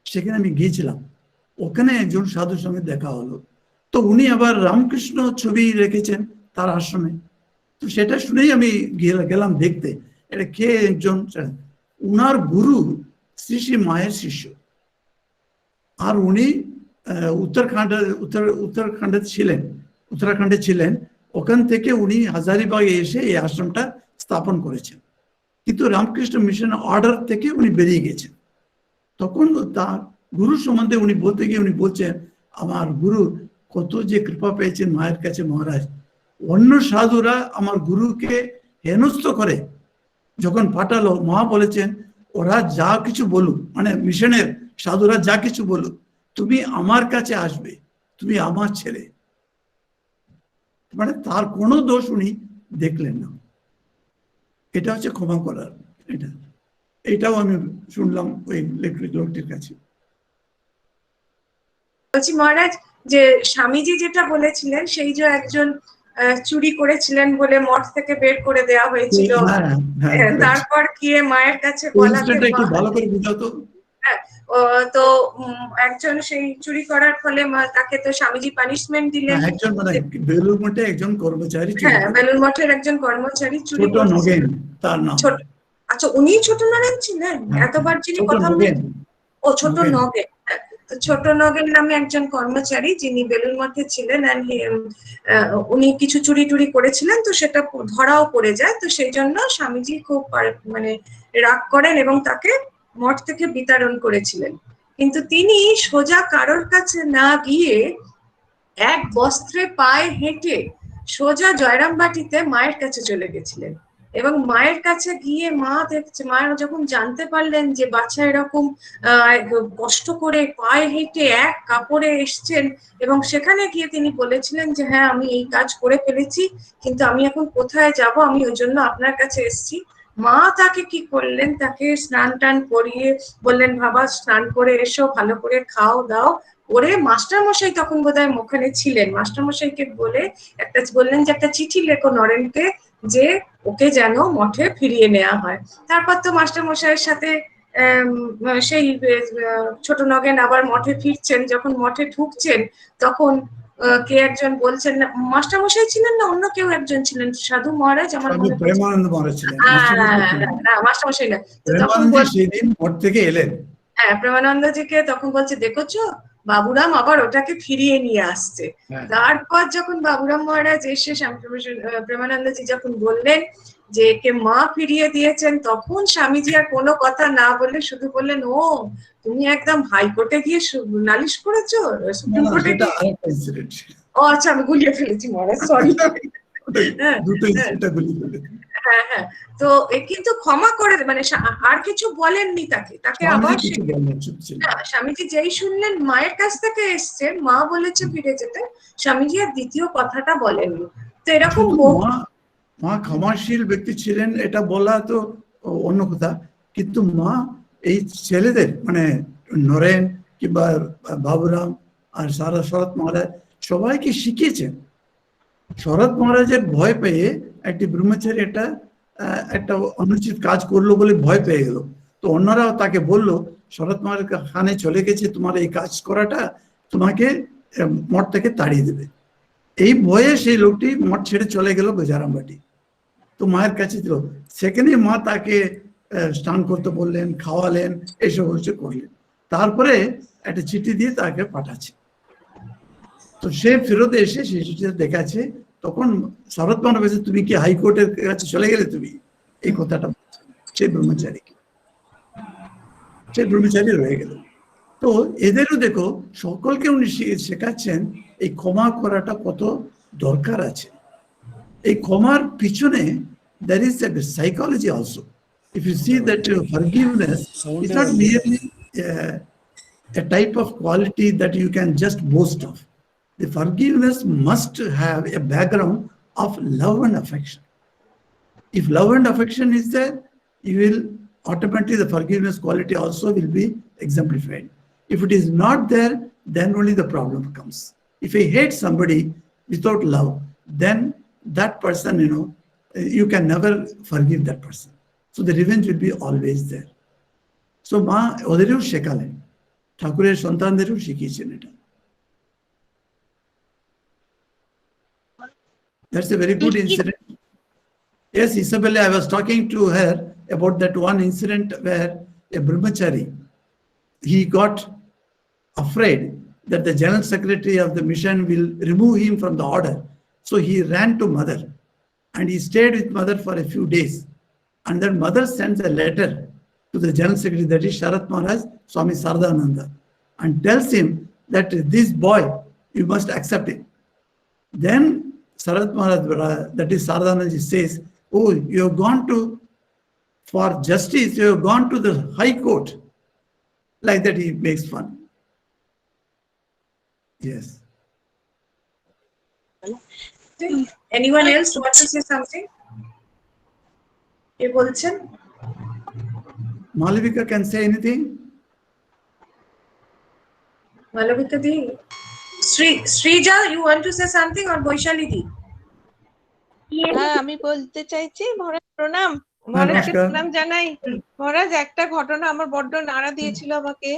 সেখানে আমি গিয়েছিলাম, ওখানে একজন সাধুর সঙ্গে দেখা হলো। তো উনি আবার রামকৃষ্ণ ছবি রেখেছেন তার আশ্রমে। তো সেটা শুনেই আমি গেলাম দেখতে, এটা কে একজন, উনার গুরু শ্রী শ্রী মায়ের শিষ্য, আর উনি উত্তরাখণ্ডে ছিলেন। ওখান থেকে উনি হাজারিবাগে এসে এই আশ্রমটা স্থাপন করেছেন, কিন্তু রামকৃষ্ণ মিশন অর্ডার থেকে উনি বেরিয়ে গেছেন। তখন তার গুরু সম্বন্ধে উনি বলতে গিয়ে উনি বলছেন, আমার গুরু কত যে কৃপা পেয়েছেন মায়ের কাছে মহারাজ, অন্য সাধুরা আমার গুরুকে হেনস্থ করে যখন পাঠালো, মা বলেছেন ওরা যা কিছু বলুক, মানে মিশনের সাধুরা যা কিছু বলুক, তুমি আমার কাছে আসবে, তুমি আমার ছেলে, মানে তার কোনো দোষ উনি দেখলেন না। এটা হচ্ছে ক্ষমা করার। এটাও আমি শুনলাম ওই লোকটির কাছে। বলছি মহারাজ, যে স্বামীজি যেটা বলেছিলেন, সেই যে একজন চুরি করেছিলেন বলে মঠ থেকে বের করে দেওয়া হয়েছিল, তারপর গিয়ে মায়ের কাছে বলাতে ভালো করে বুঝাতো। তো একজন সেই চুরি করার ফলে তাকে তো স্বামীজি পানিশমেন্ট দিলেন। একজন মানে বেলুর মঠে একজন কর্মচারী, হ্যাঁ বেলুর মঠের একজন কর্মচারী চুরি ছোট নগেন তার নাম। আচ্ছা, উনি ছোট নগেন ছিলেন? এতবার যিনি কথা ও ছোট নগেন, তো ছোট নগেন নামে একজন কর্মচারী যিনি বেলুর মঠে ছিলেন, উনি কিছু চুরি টুরি করেছিলেন, তো সেটা ধরাও পড়ে যায়। তো সেই জন্য স্বামীজি খুব মানে রাগ করেন এবং তাকে মঠ থেকে বিতাড়ন করেছিলেন। কিন্তু তিনি সোজা কারোর কাছে না গিয়ে এক বস্ত্রে পায়ে হেঁটে সোজা জয়রামবাটিতে মায়ের কাছে চলে গেছিলেন। এবং মায়ের কাছে গিয়ে মা যখন জানতে পারলেন যে বাচ্চা এরকম কষ্ট করে পায়ে হেঁটে এক কাপড়ে এসছেন, এবং সেখানে গিয়ে তিনি বলেছিলেন যে হ্যাঁ আমি এই কাজ করে ফেলেছি, কিন্তু আমি এখন কোথায় যাব, আমি ওই জন্য আপনার কাছে এসেছি। মা তাকে কি করলেন, তাকে স্নান টান করিয়ে বললেন, বাবা স্নান করে এসো, ভালো করে খাও দাও করে, মাস্টারমশাই তখন বোধহয় ওখানে ছিলেন, মাস্টারমশাইকে বললেন যে একটা চিঠি লেখো নরেনকে, যে ওকে যেন মঠে ফিরিয়ে নেওয়া হয়। তারপর তো মাস্টারমশাইয়ের সাথে সেই ছোট নগেন আবার মঠে ফিরছেন। যখন মঠে ঢুকছেন তখন কে একজন বলছেন, মাস্টারমশাই ছিলেন না অন্য কেউ একজন ছিলেন, সাধু মহারাজ আমার মনে পড়ছে, প্রেমানন্দ মহারাজ ছিলেন, মাস্টারমশাই না, তো তখন সেদিন মঠ থেকে এলেন। হ্যাঁ প্রেমানন্দজিকে তখন বলছে, দেখেছো বাবুরাম আবার ওটাকে ফিরিয়ে নিয়ে আসছে। তারপর যখন বাবুরাম মহারাজ এসে প্রেমানন্দজি যখন বললেন যে একে মা ফিরিয়ে দিয়েছেন, তখন স্বামীজি আর কোনো কথা না বলে শুধু বললেন, ও তুমি একদম হাইকোর্টে গিয়ে নালিশ করেছো, সুপ্রিম কোর্টে গিয়ে। ও আচ্ছা, আমি গুলিয়ে ফেলেছি মহারাজ, সরি। হ্যাঁ হ্যাঁ, তো কিন্তু ক্ষমা করে মানে আর কিছু বলেননি তাকে আবার স্বামীজি যেই শুনলেন মায়ের কাছ থেকে এসছে, মা বলেছে ফিরে যেতে, স্বামীজি আর দ্বিতীয় কথাটা বলেননি। তো এরকম মা ক্ষমাশীল ব্যক্তি ছিলেন এটা বলা তো অন্য কথা, কিন্তু মা এই ছেলেদের মানে নরেন কিংবা বাবুরাম আর শরৎ মহারাজ সবাইকে শিখিয়েছেন। শরৎ মহারাজের ভয় পেয়ে একটি ব্রহ্মচারী একটা অনুচিত কাজ করলো বলে ভয় পেয়ে গেল, তো অন্যরাও তাকে বলল শরৎ মহারাজ খানে চলে গেছে, তোমার এই কাজ করাটা তোমাকে মঠ থেকে তাড়িয়ে দেবে। এই ভয়ে সেই লোকটি মঠ ছেড়ে চলে গেল বেজারামবাটি। তো মায়ের কাছে ছিল, সেখানে মা তাকে স্নান করতে বললেন, খাওয়ালেন, এইসব হচ্ছে করলেন। তারপরে একটা চিঠি দিয়ে তাকে পাঠাচ্ছে। তো সে ফেরত এসে শিশুটিকে দেখাচ্ছে, তখন শরৎ মার কাছে, তুমি কি হাইকোর্টের কাছে চলে গেলে, তুমি এই কথাটা বলছে সেই ব্রহ্মচারীকে, সেই ব্রহ্মচারী রয়ে গেল। তো এদেরও দেখো, সকলকে উনি শেখাচ্ছেন এই ক্ষমা করাটা কত দরকার আছে। এই ক্ষমার পিছনে there is a psychology also. If you see that forgiveness is not merely a type of quality that you can just boast of. The forgiveness must have a background of love and affection. If love and affection is there, you will automatically, the forgiveness quality also will be exemplified. If it is not there, then only the problem comes. If I hate somebody without love, then that person, you can never forgive that person. So the revenge will be always there. So মা ওদেরও শেখালেন, ঠাকুরের সন্তানদেরও শিখিয়েছেন এটা। That's a very good incident. Yes, Isabella, I was talking to her about that one incident where a brahmachari, he got afraid that the general secretary of the mission will remove him from the order. So he ran to mother and he stayed with mother for a few days. And then mother sends a letter to the general secretary, that is Sharat Maharaj, Swami Sardananda, and tells him that this boy, you must accept him. Then Sharat Maharaj, that is Sardananda, says, oh, you have gone to, for justice, you have gone to the high court. Like that he makes fun. Yes. Anyone else want to say something? কে বলছেন? Malavika can say anything? Malavika the, Srija, you want to say something, or Boishali di? হ্যাঁ, আমি বলতে চাইছি, মহারাজ প্রণাম, মহারাজকে নমস্কার। প্রণাম জানাই। মহারাজ, একটা ঘটনা আমার বড্ড নাড়া দিয়েছিল আমাকে।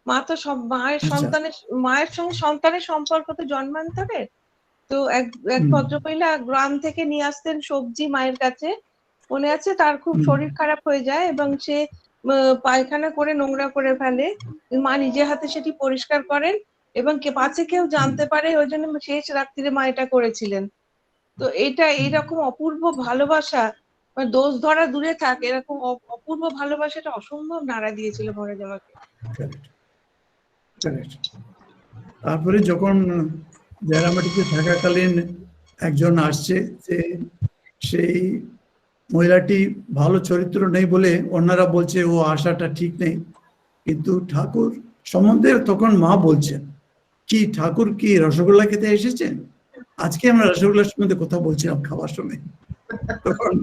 মা তো সব মায়ের সঙ্গে সন্তানের সম্পর্ক তো জন্মান্তরে। তো এক ভদ্রমহিলা গ্রাম থেকে নিয়ে আসতেন সবজি মায়ের কাছে, মনে আছে? তার খুব শরীর খারাপ হয়ে যায় এবং সে পায়খানা করে নোংরা করে ফেলে। মা নিজে হাতে সেটি পরিষ্কার করেন এবং পাছে কেউ জানতে পারে, ওই জন্য শেষ রাত্রিরে মা এটা করেছিলেন। তো এইরকম অপূর্ব ভালোবাসা, দোষ ধরা দূরে থাক, এরকম অপূর্ব ভালোবাসাটা অসম্ভব নাড়া দিয়েছিল মহারাজ আমাকে। তারপরে যখন জয়রামবাটিতে থাকাকালীন একজন আসছে, যে সেই মহিলাটি ভালো চরিত্র নেই বলে অন্যরা বলছে ও আশাটা ঠিক নেই, কিন্তু ঠাকুর সম্বন্ধে তখন মা বলছেন কি, ঠাকুর কি রসগোল্লা খেতে এসেছেন? আজকে আমরা রসগোল্লার সম্বন্ধে কথা বলছিলাম খাওয়ার সময়, তখন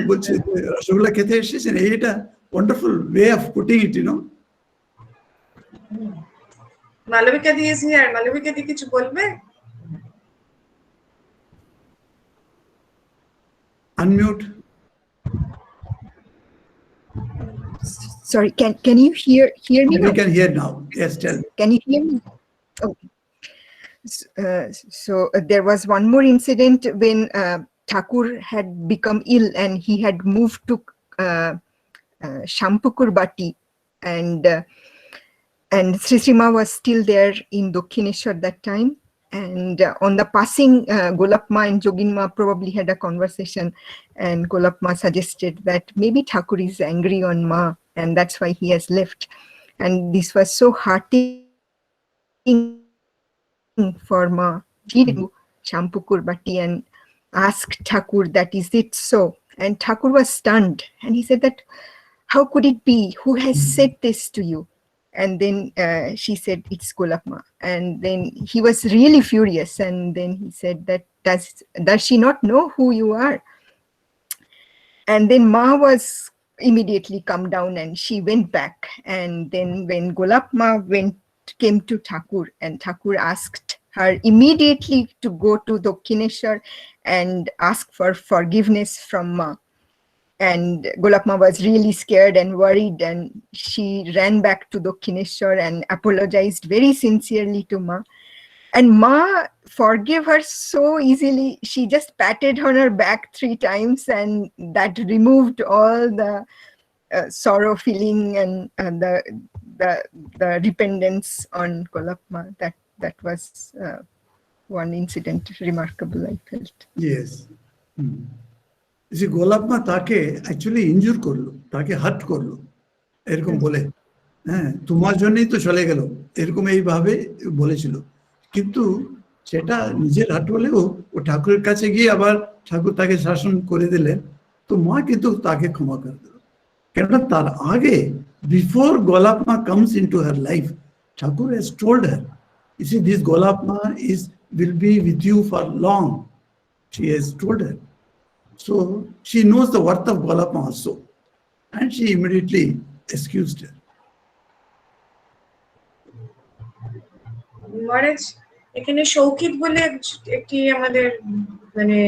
বলছে রসগোল্লা খেতে এসেছেন। এইটা wonderful way of putting it, Malavika di is here. Malavika di কিছু বলবে? Unmute. Sorry, can you hear me? We can hear now. Yes, tell me. Can you hear me? Okay. So there was one more incident when Thakur had become ill and he had moved to Shampukur Bati, and Sri Srima was still there in Dakshineshwar that time. And on the passing, Golapma and Joginma probably had a conversation, and Golapma suggested that maybe Thakur is angry on Ma, and that's why he has left. And this was so heartening for Ma. He did Shampukur Bati and asked Thakur that, is it so? And Thakur was stunned, and he said that, how could it be? Who has said this to you? And then she said, it's Golapma. And then he was really furious. And then he said that, does she not know who you are? And then Ma was immediately come down and she went back. And then when Golapma came to Thakur, and Thakur asked her immediately to go to Dakshineshwar and ask for forgiveness from Ma. And Golapma was really scared and worried, and she ran back to Dakshineshwar and apologized very sincerely to Ma. And Ma forgave her so easily. She just patted on her back 3 times, and that removed all the sorrow feeling and the dependence on Golapma. That was one incident remarkable, I felt. Yes. গোলাপ মা তাকে actually injury করলো, তাকে heart করলো, এরকম বলে, হ্যাঁ তোমার জন্যই তো চলে গেল, এরকম এইভাবে বলেছিল। কিন্তু সেটা নিজের হার্ট হলেও ও ঠাকুরের কাছে গিয়ে আবার ঠাকুর তাকে শাসন করে দিলেন, তো মা কিন্তু তাকে ক্ষমা করে দিল। কেননা তার আগে, বিফোর গোলাপ মা comes into her life, Thakur has told her, you see, this গোলাপ মা will be with you for long. She has told her. So she knows the worth of গোলাপ মা also, and she immediately excused her. মহারাজ, এখানে শৌকিত বলে একটি আমাদের মানে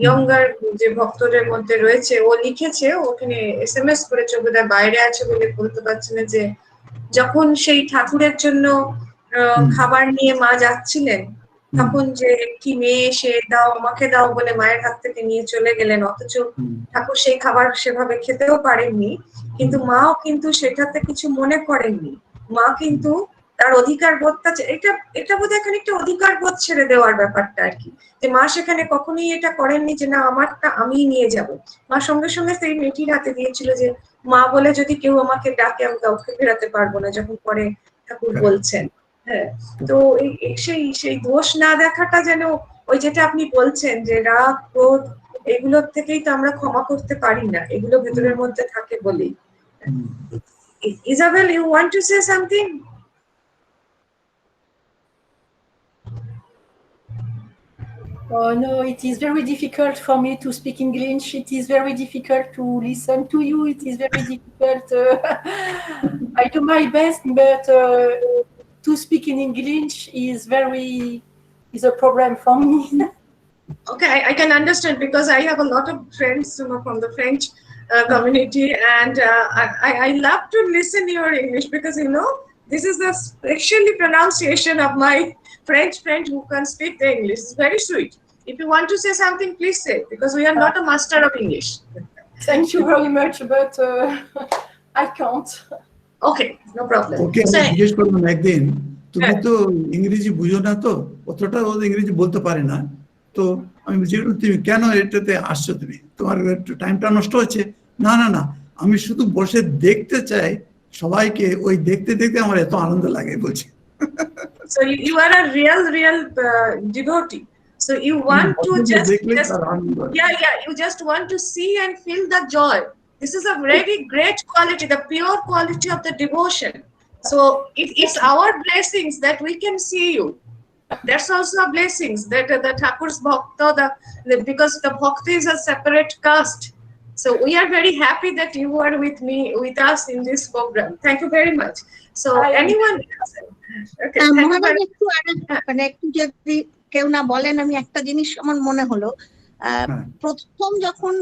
younger যে ভক্তদের মধ্যে রয়েছে, ও লিখেছে, ওখানে SMS করেছে, বোধহয় বাইরে আছে বলে বলতে পারছে না, যে যখন সেই ঠাকুরের জন্য খাবার নিয়ে মা যাচ্ছিলেন, তখন যে কি মেয়ে এসে দাও আমাকে দাও বলে মায়ের হাত থেকে নিয়ে চলে গেলেন, অথচ ঠাকুর সেই খাবার সেভাবে খেতেও পারেননি, কিন্তু মাও কিন্তু সেটাতে কিছু মনে করেননি। মা কিন্তু তার অধিকার বোধটা, এটা বোধহয় খানিকটা অধিকার বোধ ছেড়ে দেওয়ার ব্যাপারটা আর কি, যে মা সেখানে কখনোই এটা করেননি যে না আমারটা আমি নিয়ে যাব। মা সঙ্গে সঙ্গে সেই মেয়েটির হাতে দিয়েছিল যে মা বলে যদি কেউ আমাকে ডাকে আমি কাউকে ফেরাতে পারবো না, যখন পরে ঠাকুর বলছেন। হ্যাঁ, তো সেই দোষ না দেখাটা যেন, ওই যেটা আপনি বলছেন যে রাগ ক্রোধ এগুলোর থেকেই তো আমরা ক্ষমা করতে পারি না, এগুলো ভেতরের মধ্যে থাকে বলেই। Isabel, you want to say something? Oh no, it is very difficult for me to speak English. It is very difficult to listen to you. It is very difficult. I do my best, but to speak in English is a problem for me. Okay, I can understand, because I have a lot of friends from the French community, and I love to listen your English, because this is the specially pronunciation of my French friend who can speak the English. It's very sweet. If you want to say something, please say, because we are not a master of English. Thank you very much, but I can't. Okay, no problem. ওকে জিজ্ঞেস করলাম একদিন, তুমি তো ইংরেজি বুঝো না, তো অতটা ও ইংরেজি বলতে পারে না, তো আমি বুঝি তুমি কেন এটাতে আসছো, তুমি তোমার একটু টাইমটা নষ্ট হচ্ছে? না না না, আমি শুধু বসে দেখতে চাই সবাইকে, ওই দেখতে দেখতে আমার এত আনন্দ লাগে বলছে। So you are a real devotee. So you want to just you just want to see and feel the joy. This is a very great quality, the pure quality of the devotion. So it's our blessings that we can see you. That's also a blessings that the Thakur's Bhakta, because the Bhakta is a separate caste. So we are very happy that you are with us in this program. Thank you very much. So anyone else? Okay, thank you very much. মানে একটু যদি কেউ না বলেন, আমি একটা জিনিস আমার মনে হলো, প্রথম যখন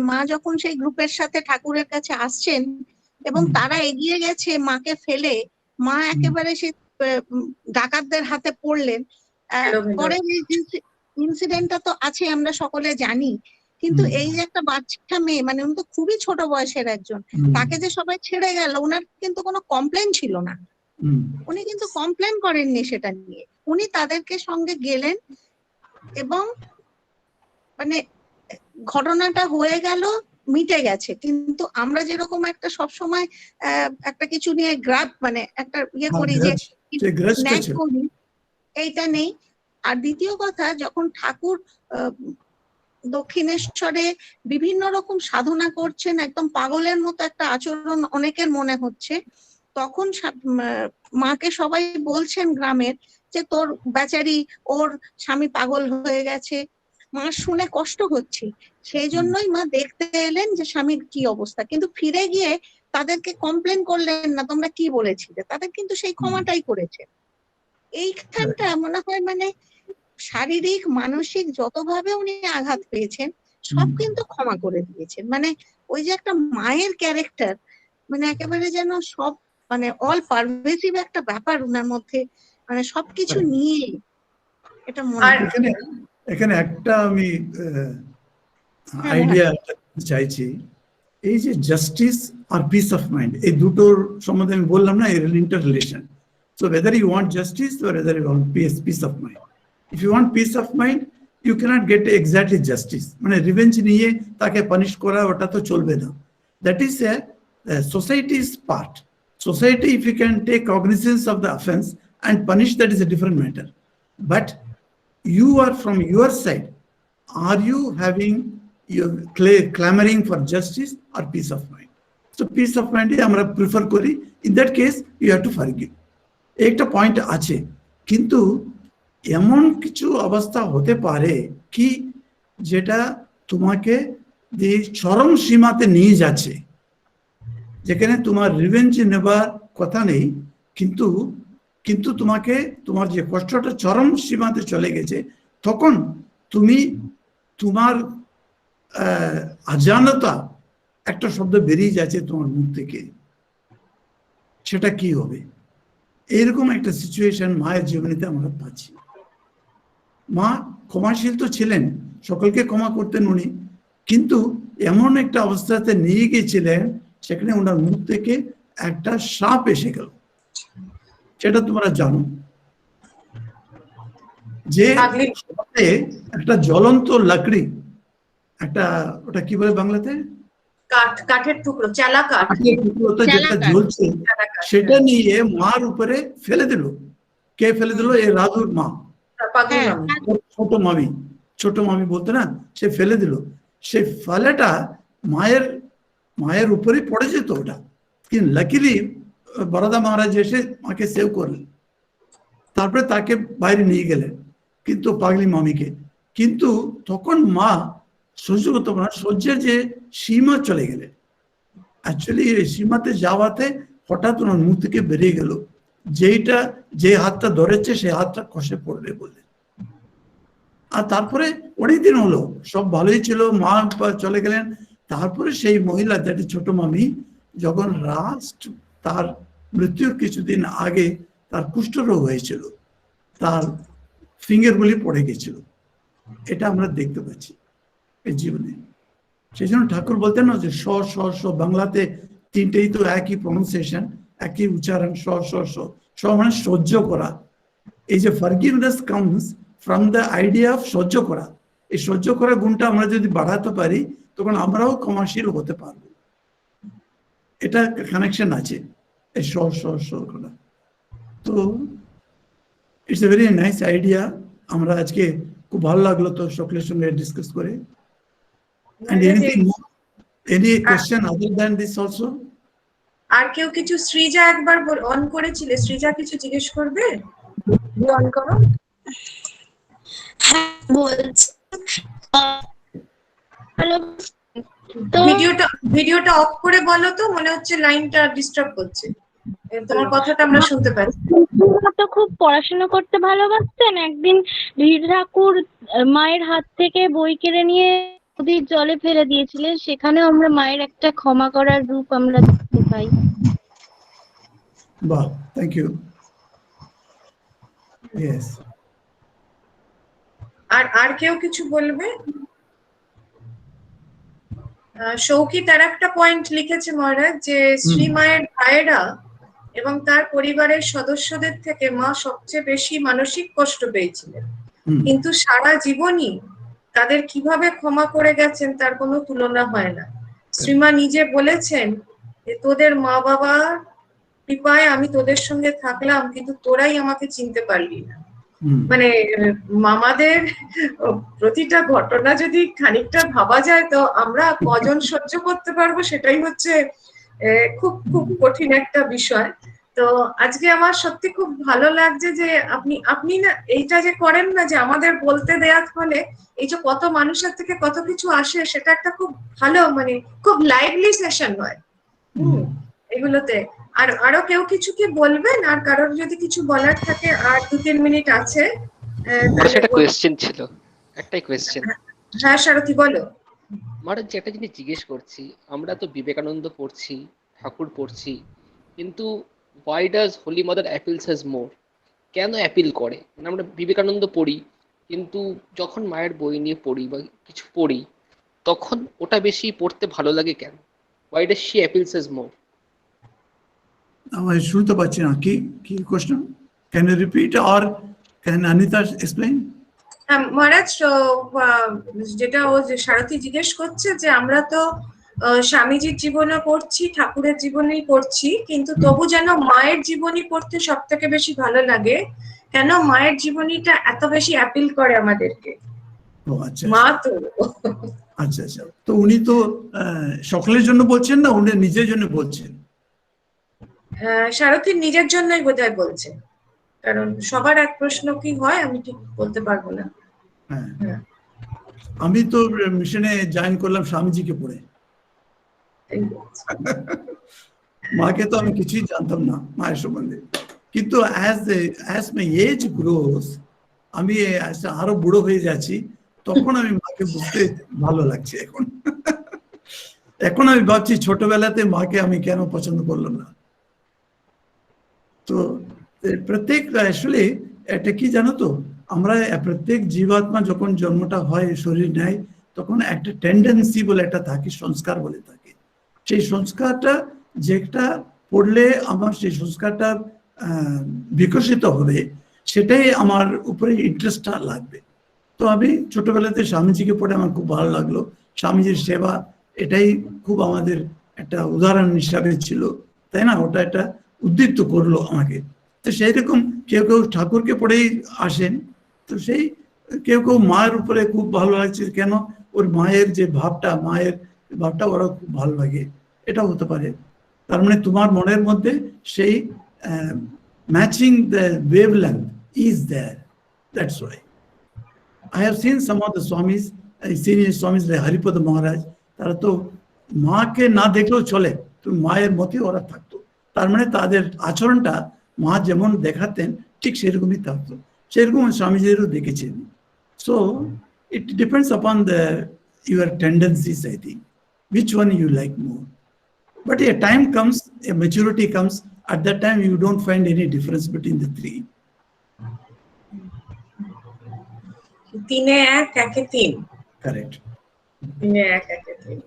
মা যখন সেই গ্রুপের সাথে ঠাকুরের কাছে আসছেন এবং তারা এগিয়ে গেছে মাকে ফেলে, মা একেবারে সেই ডাকাতদের হাতে পড়লেন। পরে ইনসিডেন্টটা তো আছে, আমরা সকলে জানি, কিন্তু এই যে একটা বাচ্চা মেয়ে, মানে উনি তো খুবই ছোট বয়সের একজন, তাকে যে সবাই ছেড়ে গেল, ওনার কিন্তু কোনো কমপ্লেন ছিল না, উনি কিন্তু কমপ্লেন করেননি সেটা নিয়ে, উনি তাদেরকে সঙ্গে গেলেন এবং মানে ঘটনাটা হয়ে গেল, মিটে গেছে। কিন্তু আমরা যেরকম একটা সবসময় একটা কিছু নিয়ে মানে একটা করি যে করি, এইটা নেই। আর দ্বিতীয় কথা, যখন ঠাকুর দক্ষিণেশ্বরে বিভিন্ন রকম সাধনা করছেন, একদম পাগলের মতো একটা আচরণ অনেকের মনে হচ্ছে, তখন মাকে সবাই বলছেন গ্রামের যে তোর বেচারি, ওর স্বামী পাগল হয়ে গেছে। মা শুনে কষ্ট হচ্ছে, সেই জন্যই মা দেখতে এলেন যে স্বামীর কি অবস্থা, কিন্তু ফিরে গিয়ে তাদেরকে কমপ্লেন করলেন না তোমরা কি বলেছিলে, তাদের কিন্তু সেই ক্ষমাটাই করেছে। এইখানটা মনে হয় মানে শারীরিক মানসিক যতভাবে উনি আঘাত পেয়েছেন সব কিন্তু ক্ষমা করে দিয়েছেন। মানে ওই যে একটা মায়ের ক্যারেক্টার, মানে একেবারে যেন সব মানে অল পারভেসিভ একটা ব্যাপার উনার মধ্যে, মানে সবকিছু নিয়ে এটা মনে হয়। এখানে একটা আমি আইডিয়া চাইছি, এই যে জাস্টিস আর পিস অফ মাইন্ড, এই দুটোর সম্বন্ধে আমি বললাম না, এর interrelation. So whether you want justice or whether you want peace of mind, If you want peace of mind, you cannot get exactly justice. মানে রিভেঞ্জ নিয়ে তাকে পানিশ করা ওটা তো চলবে না। That is a society's part. Society, if you can take cognizance of the offense and punish, that is a different matter. But you are from your side. Are you having your clamoring for justice or peace of mind? So peace of mind আমরা prefer করি। In that case, you have to forgive. একটা point আছে, কিন্তু এমন কিছু অবস্থা হতে পারে কি যেটা তোমাকে চরম সীমাতে নিয়ে যাচ্ছে, যেখানে তোমার রিভেঞ্জ নেবার কথা নেই, কিন্তু কিন্তু তোমাকে তোমার যে কষ্টটা চরম সীমাতে চলে গেছে, তখন তুমি তোমার অজানতা একটা শব্দ বেরিয়ে যাচ্ছে তোমার মুখ থেকে, সেটা কি হবে? এরকম একটা সিচুয়েশন মায়ের জীবনীতে আমরা পাচ্ছি। মা ক্ষমাশীল তো ছিলেন, সকলকে ক্ষমা করতেন উনি, কিন্তু এমন একটা অবস্থাতে নিয়ে গিয়েছিলেন সেখানে ওনার মুখ থেকে একটা সাপ এসে গেল, সেটা তোমরা জানো, যে একটা জ্বলন্ত লাকড়ি, একটা ওটা কি বলে বাংলাতে, কাঠের টুকরো, চালা কাঠ, কাঠের টুকরোতে যেটা জ্বলছে সেটা নিয়ে মার উপরে ফেলে দিল। কে ফেলে দিল? এই রাজুর মা, ছোট মামি বলতে না, সে ফেলে দিল। সে ফলেটা মায়ের উপরে পড়ে যেত ওটা, কিন্তু লাকিলি বরদা মহারাজ এসে মাকে সেভ করলেন, তারপরে তাকে বাইরে নিয়ে গেলেন, কিন্তু পাগলি মামিকে। কিন্তু তখন মা সহ্য করতে পারে না, সহ্যের যে সীমা চলে গেলেন। অ্যাকচুয়ালি এই সীমাতে যাওয়াতে হঠাৎ ওনার মুখ থেকে বেরিয়ে গেল, যে হাতটা ধরেছে সেই হাতটা খসে পড়বে বলে। আর তারপরে অনেকদিন হলো, সব ভালোই ছিল, মা চলে গেলেন। তারপরে সেই মহিলা, যেটি ছোট মামি, যখন তার মৃত্যুর কিছুদিন আগে তার কুষ্ঠরোগ হয়েছিল, তার ফিঙ্গারগুলি পড়ে গেছিল, এটা আমরা দেখতে পাচ্ছি এই জীবনে। সেই জন্য ঠাকুর বলতেন না যে স বাংলাতে তিনটেই তো একই প্রনাউন্সিয়েশন, একই উচ্চারণ, স মানে সহ্য করা। এই যে forgiveness comes from the idea of সহ্য করা। এই সহ্য করার গুণটা আমরা যদি বাড়াতে পারি, তখন আমরাও ক্ষমাশীল হতে পারবো। এটা কানেকশন আছে এই স করা। তো it's a very nice idea. আমরা আজকে খুব ভালো লাগলো তো সকলের সঙ্গে ডিসকাস করে। And anything more? Any question other than this also? আর কেউ কিছু? সৃজা একবার অন করেছিলে, সৃজা কিছু জিজ্ঞেস করবে? অন করো। হ্যাঁ বলছি। হ্যালো, ভিডিওটা অফ করে বলো তো, মনে হচ্ছে লাইনটা ডিস্টার্ব করছে, তোমার কথাটা আমরা শুনতে পাচ্ছি। তো খুব পড়াশোনা করতে ভালোবাসতেন। একদিন ধীর ঠাকুর মায়ের হাত থেকে বই কেড়ে নিয়ে নদীর জলে ফেলে দিয়েছিলেন, সেখানেও আমরা মায়ের একটা ক্ষমা করার রূপ আমরা দেখতে পাই। বাহ, থ্যাংক ইউ। ইয়েস। আর কেউ কিছু বলবে? শৌকিত আর একটা পয়েন্ট লিখেছে মহারাজ, যে শ্রীমায়ের ভাইয়েরা এবং তার পরিবারের সদস্যদের থেকে মা সবচেয়ে বেশি মানসিক কষ্ট পেয়েছিলেন, কিন্তু সারা জীবনই তাদের কিভাবে ক্ষমা করে গেছেন তার কোনো তুলনা হয় না। শ্রীমা নিজে বলেছেন যে তোদের মা বাবা কৃপায় আমি তোদের সঙ্গে থাকলাম, কিন্তু তোরাই আমাকে চিনতে পারলি না। মানে মামাদের প্রতিটা ঘটনা যদি খানিকটা ভাবা যায়, তো আমরা কজন সহ্য করতে পারবো, সেটাই হচ্ছে খুব খুব কঠিন একটা বিষয়। তো আজকে আমার সত্যি খুব ভালো লাগছে যে আপনি না এইটা যে করেন না, যে আমাদের বলতে দেওয়ার ফলে এই যে কত মানুষের থেকে কত কিছু আসে, সেটা একটা খুব ভালো, মানে খুব লাইভলি সেশন হয় এগুলোতে। আর আরো কেউ কিছু কি বলবেন? আর কারোর যদি কিছু বলার থাকে, আর 2-3 মিনিট আছে। সেটা কোয়েশ্চেন ছিল, একটাই কোয়েশ্চেন। হ্যাঁ সারথী বলো। মহারাজ, যে একটা জিনিস জিজ্ঞেস করছি, আমরা তো বিবেকানন্দ পড়ছি, ঠাকুর পড়ছি, কিন্তু why does Holy Mother appeals us more? কেন অ্যাপিল করে? মানে আমরা বিবেকানন্দ পড়ি, কিন্তু যখন মায়ের বই নিয়ে পড়ি বা কিছু পড়ি, তখন ওটা বেশি পড়তে ভালো লাগে কেন? why does she appeals us more? আমি শুনতে পাচ্ছি না, কি question? Can you repeat or can Anita explain? হ্যাঁ মহারাজ, যেটা ও যে সারথী জিজ্ঞেস করছে যে আমরা তো স্বামীজির জীবনে পড়ছি, ঠাকুরের জীবনেই পড়ছি, কিন্তু তবু যেন মায়ের জীবনী পড়তে সব থেকে বেশি ভালো লাগে। কেন মায়ের জীবনীটা এত বেশি অ্যাপিল করে আমাদেরকে? ও আচ্ছা মা তো আচ্ছা আচ্ছা। তো উনি তো সকলের জন্য বলছেন না, উনি নিজের জন্য বলছেন? সারথীর নিজের জন্যই বোধহয় বলছেন, কারণ সবার এক প্রশ্ন কি হয় আমি ঠিক বলতে পারবো না। হ্যাঁ, আমি তো মিশনে জয়েন করলাম স্বামীজিকে পড়ে। মাকে তো আমি কিছুই জানতাম না মায়ের সম্বন্ধে, কিন্তু as my age grows, আমি আরো বুড়ো হয়ে যাচ্ছি, তখন আমি মাকে বুঝতে ভালো লাগছে। এখন আমি ভাবছি ছোটবেলাতে মাকে আমি কেন পছন্দ করলাম না। তো প্রত্যেক আসলে এটা কি জানো তো, আমরা প্রত্যেক জীবাত্মা যখন জন্মটা হয়, শরীর নেয়, তখন একটা টেন্ডেন্সি বলে একটা থাকে, সংস্কার বলে থাকে। সেই সংস্কারটা যেটা পড়লে আমার সেই সংস্কারটা বিকশিত হবে, সেটাই আমার উপরে ইন্টারেস্টটা লাগবে। তো আমি ছোটবেলাতে স্বামীজিকে পড়ে আমার খুব ভালো লাগলো। স্বামীজির সেবা এটাই খুব আমাদের একটা উদাহরণ হিসাবে ছিল, তাই না? ওটা একটা উদ্দীপ্ত করলো আমাকে। তো সেই রকম কেউ কেউ ঠাকুরকে পড়েই আসেন, তো সেই কেউ কেউ মায়ের উপরে খুব ভালো লাগছে, কেন ওর মায়ের যে ভাবটা ওরা খুব ভালো লাগে, এটা হতে পারে। তার মানে তোমার মনের মধ্যে সেই matching the wavelength is there, that's why. I have seen some of the Swamis, senior Swamis like Haripad Maharaj, তারা তো মাকে না দেখলেও চলে, তুমি মায়ের মতে ওরা থাকতো। তার মানে তাদের আচরণটা মা যেমন দেখাতেন ঠিক সেরকমই থাকতো, সেরকম স্বামীজিরও দেখেছেন। So it depends upon your tendencies, I think, which one you like more. But a time comes, a maturity comes, at that time you don't find any difference between the three. তিনে এক একে তিন। Correct. তিনে এক একে তিন।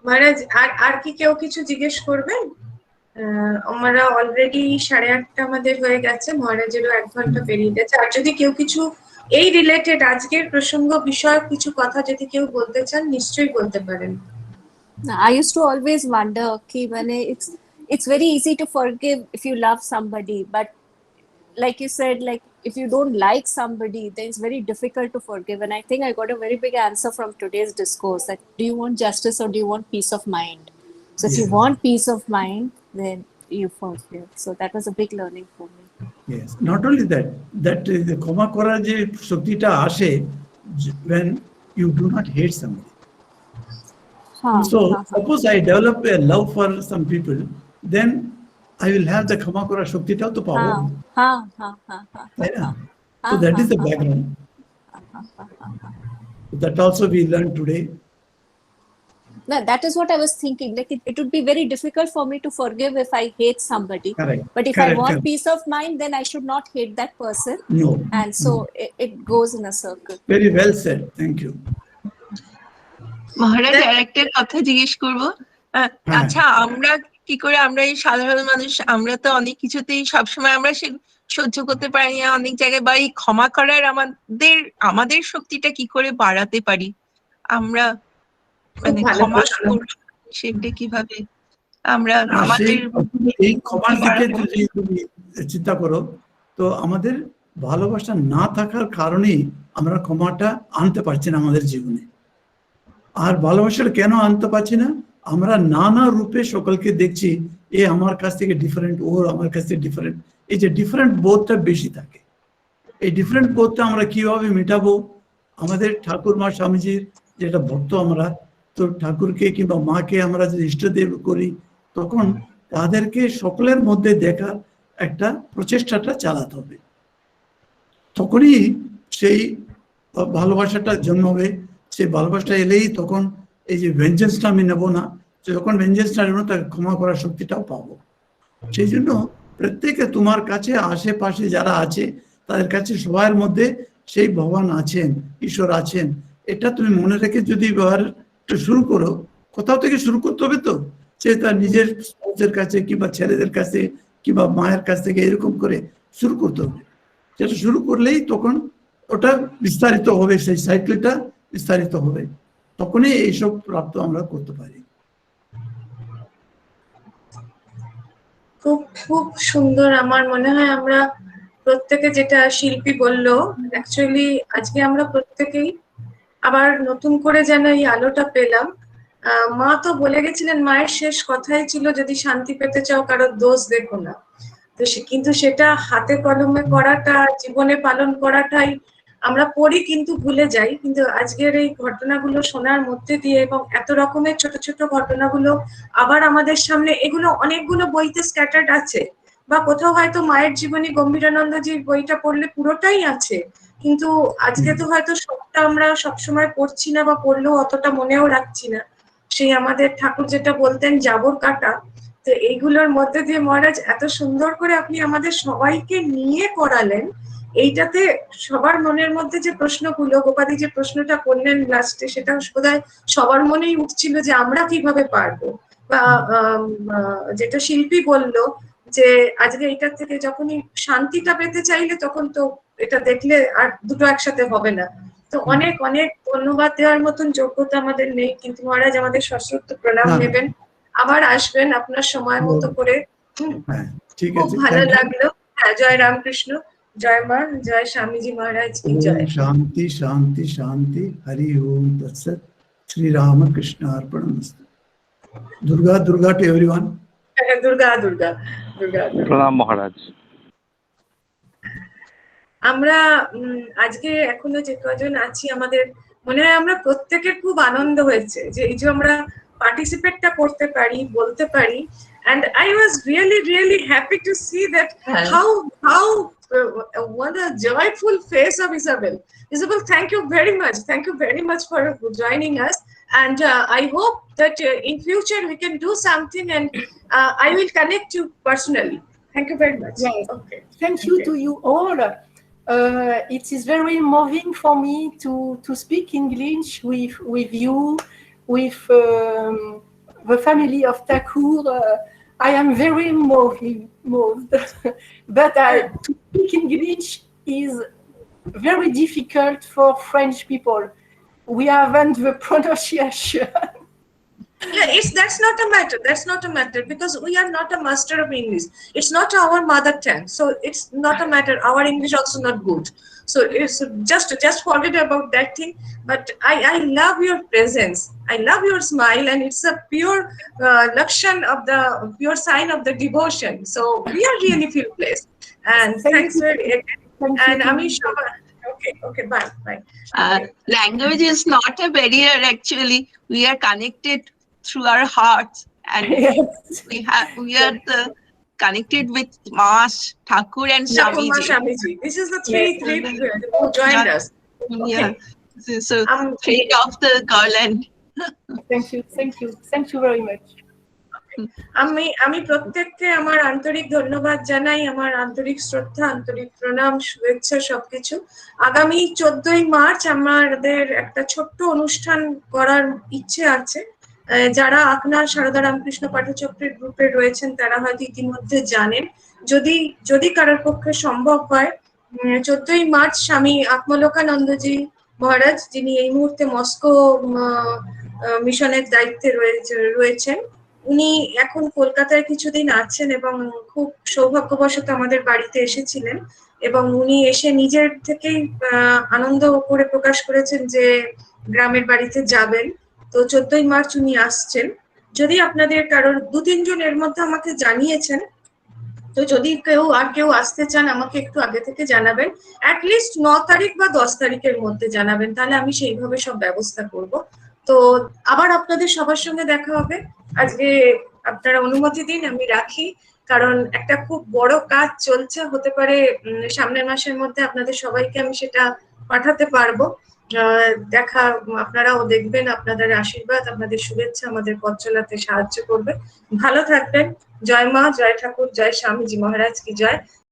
মহারাজ আর কি কেউ কিছু জিজ্ঞেস করবেন? আমরা অলরেডি 8:30 আমাদের হয়ে গেছে, মহারাজেরও 1 ঘন্টা পেরিয়ে গেছে। আর যদি কেউ কিছু এই রিলেটেড আজকের প্রসঙ্গ বিষয়ক কিছু কথা যদি কেউ বলতে চান, নিশ্চয়ই বলতে পারেন। I used to always wonder ki it's very easy to forgive if you love somebody, but like you said, like if you don't like somebody, then it's very difficult to forgive. And I think I got a very big answer from today's discourse, that do you want justice or do you want peace of mind? So if you want peace of mind, then you forgive. So that was a big learning for me. Yes, not only that the ক্ষমা করার যে শক্তিটা আসে when you do not hate somebody. So suppose I develop a love for some people, then I will have the ক্ষমা করার শক্তিটাও তো পাবো। So that is the background. That also we learned today. No, that is what I was thinking. Like it would be very difficult for me to forgive if I hate somebody. Correct. But if Correct, I want correct. peace of mind, then I should not hate that person. No. And so it goes in a circle. Very well said. Thank you. মহারাজ আরেকটা কথা জিজ্ঞেস করবো। আচ্ছা, আমরা কি করে, আমরা এই সাধারণ মানুষ, আমরা তো অনেক কিছুতেই সবসময় আমরা সে সহ্য করতে পারি না অনেক জায়গায়, বা এই ক্ষমা করার আমাদের শক্তিটা কি করে বাড়াতে পারি আমরা, মানে ক্ষমা সেটা কিভাবে আমরা আমাদের এই ক্ষমার দিকে যদি তুমি চিন্তা করো, তো আমাদের ভালোবাসা না থাকার কারণেই আমরা ক্ষমাটা আনতে পারছি না আমাদের জীবনে। আর ভালোবাসাটা কেন আনতে পারছি না? আমরা নানা রূপে সকলকে দেখছি, এ আমার কাছ থেকে ডিফারেন্ট, ও আমার কাছ থেকে ডিফারেন্ট। এই যে ডিফারেন্ট বোধটা বেশি থাকে, এই ডিফারেন্ট বোধটা আমরা কিভাবে মেটাবো? আমাদের ঠাকুর মা স্বামীজির যেটা ভক্ত আমরা, তো ঠাকুরকে কিংবা মাকে আমরা যদি ইষ্টদেব করি, তখন তাদেরকে সকলের মধ্যে দেখার একটা প্রচেষ্টাটা চালাতে হবে। তখনই সেই ভালোবাসাটা জন্মাবে। সেই ভালোবাসাটা এলেই তখন এই যে ভেঞ্জেন্সটা আমি নেবো না, যখন ভেঞ্জেন্সটা নেবো তাকে ক্ষমা করার শক্তিটাও পাবো। সেই জন্য প্রত্যেকে তোমার কাছে আশেপাশে যারা আছে তাদের কাছে সবার মধ্যে সেই ভগবান আছেন, ঈশ্বর আছেন, এটা তুমি মনে রেখে যদি ব্যবহার শুরু করো, কোথাও থেকে শুরু করতে হবে। তো সে তার নিজের স্পৌসের কাছে কিংবা ছেলেদের কাছে কিংবা মায়ের কাছ থেকে এরকম করে শুরু করতে হবে। সেটা শুরু করলেই তখন ওটা বিস্তারিত হবে, সেই সাইকেলটা বিস্তারিত হবে, তখনই এইসব প্রাপ্ত আমরা করতে পারি। খুব খুব সুন্দর। আমার মনে হয় আমরা প্রত্যেকে, যেটা শিল্পী বললো, অ্যাকচুয়ালি আজকে আমরা প্রত্যেকেই আবার নতুন করে যেন এই আলোটা পেলাম। মা তো বলে গেছিলেন, মায়ের শেষ কথাই ছিল, যদি শান্তি পেতে চাও কারোর দোষ দেখো না। তো কিন্তু সেটা হাতে কলমে করাটা, জীবনে পালন করাটাই আমরা পড়ি কিন্তু ভুলে যাই। কিন্তু আজকের এই ঘটনাগুলো শোনার মধ্যে দিয়ে এবং এত রকমের ছোট ছোট ঘটনাগুলো আবার আমাদের সামনে, এগুলো অনেকগুলো বইতে স্ক্যাটার্ড আছে, বা কোথাও হয়তো মায়ের জীবনী গম্ভীরানন্দজির বইটা পড়লে পুরোটাই আছে, কিন্তু আজকে তো হয়তো সবটা আমরা সবসময় পড়ছি না, বা পড়লেও অতটা মনেও রাখছি না। সেই আমাদের ঠাকুর যেটা বলতেন, জাবর কাটা। তো এইগুলোর মধ্যে দিয়ে মহারাজ এত সুন্দর করে আপনি আমাদের সবাইকে নিয়ে করালেন। এইটাতে সবার মনের মধ্যে যে প্রশ্নগুলো, গোপাদি যে প্রশ্নটা করলেন লাস্টে, সেটা বোধহয় সবার মনেই উঠছিল যে আমরা কিভাবে পারবো। বা যেটা শিল্পী বললো যে আজকে এটার থেকে যখনই শান্তিটা পেতে চাইলে, তখন তো এটা দেখলে আর দুটো একসাথে হবে না। তো অনেক অনেক ধন্যবাদ দেওয়ার মতন যোগ্যতা আমাদের নেই, কিন্তু মহারাজ আমাদের সশ্রদ্ধ প্রণাম নেবেন, আবার আসবেন আপনার সময় মতো করে। ঠিক খুব আছে, ভালো লাগলো। হ্যাঁ, জয় রামকৃষ্ণ, জয় মা, জয় স্বামীজি মহারাজ কি জয়। শান্তি শান্তি শান্তি। হরি ওম তৎসৎ। শ্রী রামকৃষ্ণ अर्पणमस्तु। Durga Durga to everyone. দুর্গা দুর্গা দুর্গা। প্রণাম মহারাজ। আমরা আজকে এখনো যে কজন আছি, আমাদের মনে হয় আমরা প্রত্যেকের খুব আনন্দ হয়েছে যে এই যে আমরা পার্টিসিপেটটা করতে পারি, বলতে পারি। And I was really happy to see that how what a joyful face of Isabel. Isabel, thank you very much. Thank you very much for joining us. And I hope that in future we can do something, and I will connect you personally. Thank you very much. Yes. Okay. Thank you to you all. It is very moving for me to speak English with you, with the family of Thakur. I am very moved. But to speak English is very difficult for French people. We haven't the pronunciation. Yeah, that's not a matter. That's not a matter, because we are not a master of English. It's not our mother tongue, so it's not a matter. Our English also not good. So it's just forget about that thing. But I love your presence. I love your smile, and it's a pure lakshan of the pure sign of the devotion. So we are really feel blessed. And thanks very much. And Amish, okay, bye. Language is not a barrier. Actually, we are connected through our hearts, and we are connected with Mas, Thakur, and Swamiji. This is the three who joined us. Yeah. So straight off the garland. Thank you very much. আমি প্রত্যেককে আমার আন্তরিক ধন্যবাদ জানাই, আমার আন্তরিক শ্রদ্ধা, আন্তরিক প্রণাম, শুভেচ্ছা, সবকিছু। আগামী 14ই মার্চ আমাদের একটা ছোট্ট অনুষ্ঠান করার ইচ্ছে আছে। যারা আপনার সারদা রামকৃষ্ণ পাঠচক্রের গ্রুপে রয়েছেন তারা হয়তো ইতিমধ্যে জানেন। যদি কারোর পক্ষে সম্ভব হয়, 14ই মার্চ স্বামী আত্মলোকানন্দজি মহারাজ, যিনি এই মুহূর্তে মস্কো মিশনের দায়িত্বে রয়েছেন, উনি এখন কলকাতায় কিছুদিন আছেন এবং খুব সৌভাগ্যবশত আমাদের বাড়িতে এসেছিলেন, এবং উনি এসে নিজের থেকেই আনন্দ করে প্রকাশ করেছেন যে গ্রামের বাড়িতে যাবেন। তো 14ই মার্চ উনি আসছেন। যদি আপনাদের কারোর 2-3 জন এর মধ্যে আমাকে জানিয়েছেন, তো যদি কেউ আসতে চান আমাকে একটু আগে থেকে জানাবেন, অ্যাটলিস্ট 9 তারিখ বা 10 তারিখের মধ্যে জানাবেন, তাহলে আমি সেইভাবে সব ব্যবস্থা করব। তো আবার আপনাদের সবার সঙ্গে দেখা হবে। আজকে আপনারা অনুমতি দিন আমি রাখি, কারণ একটা খুব বড় কাজ চলছে, হতে পারে সামনের মাসের মধ্যে আপনাদের সবাইকে আমি সেটা পাঠাতে পারবো। দেখা আপনারাও দেখবেন, আপনাদের আশীর্বাদ, আপনাদের শুভেচ্ছা আমাদের পথ চলাতে সাহায্য করবে। ভালো থাকবেন। জয় মা, জয় ঠাকুর, জয় স্বামীজি মহারাজ কি জয়।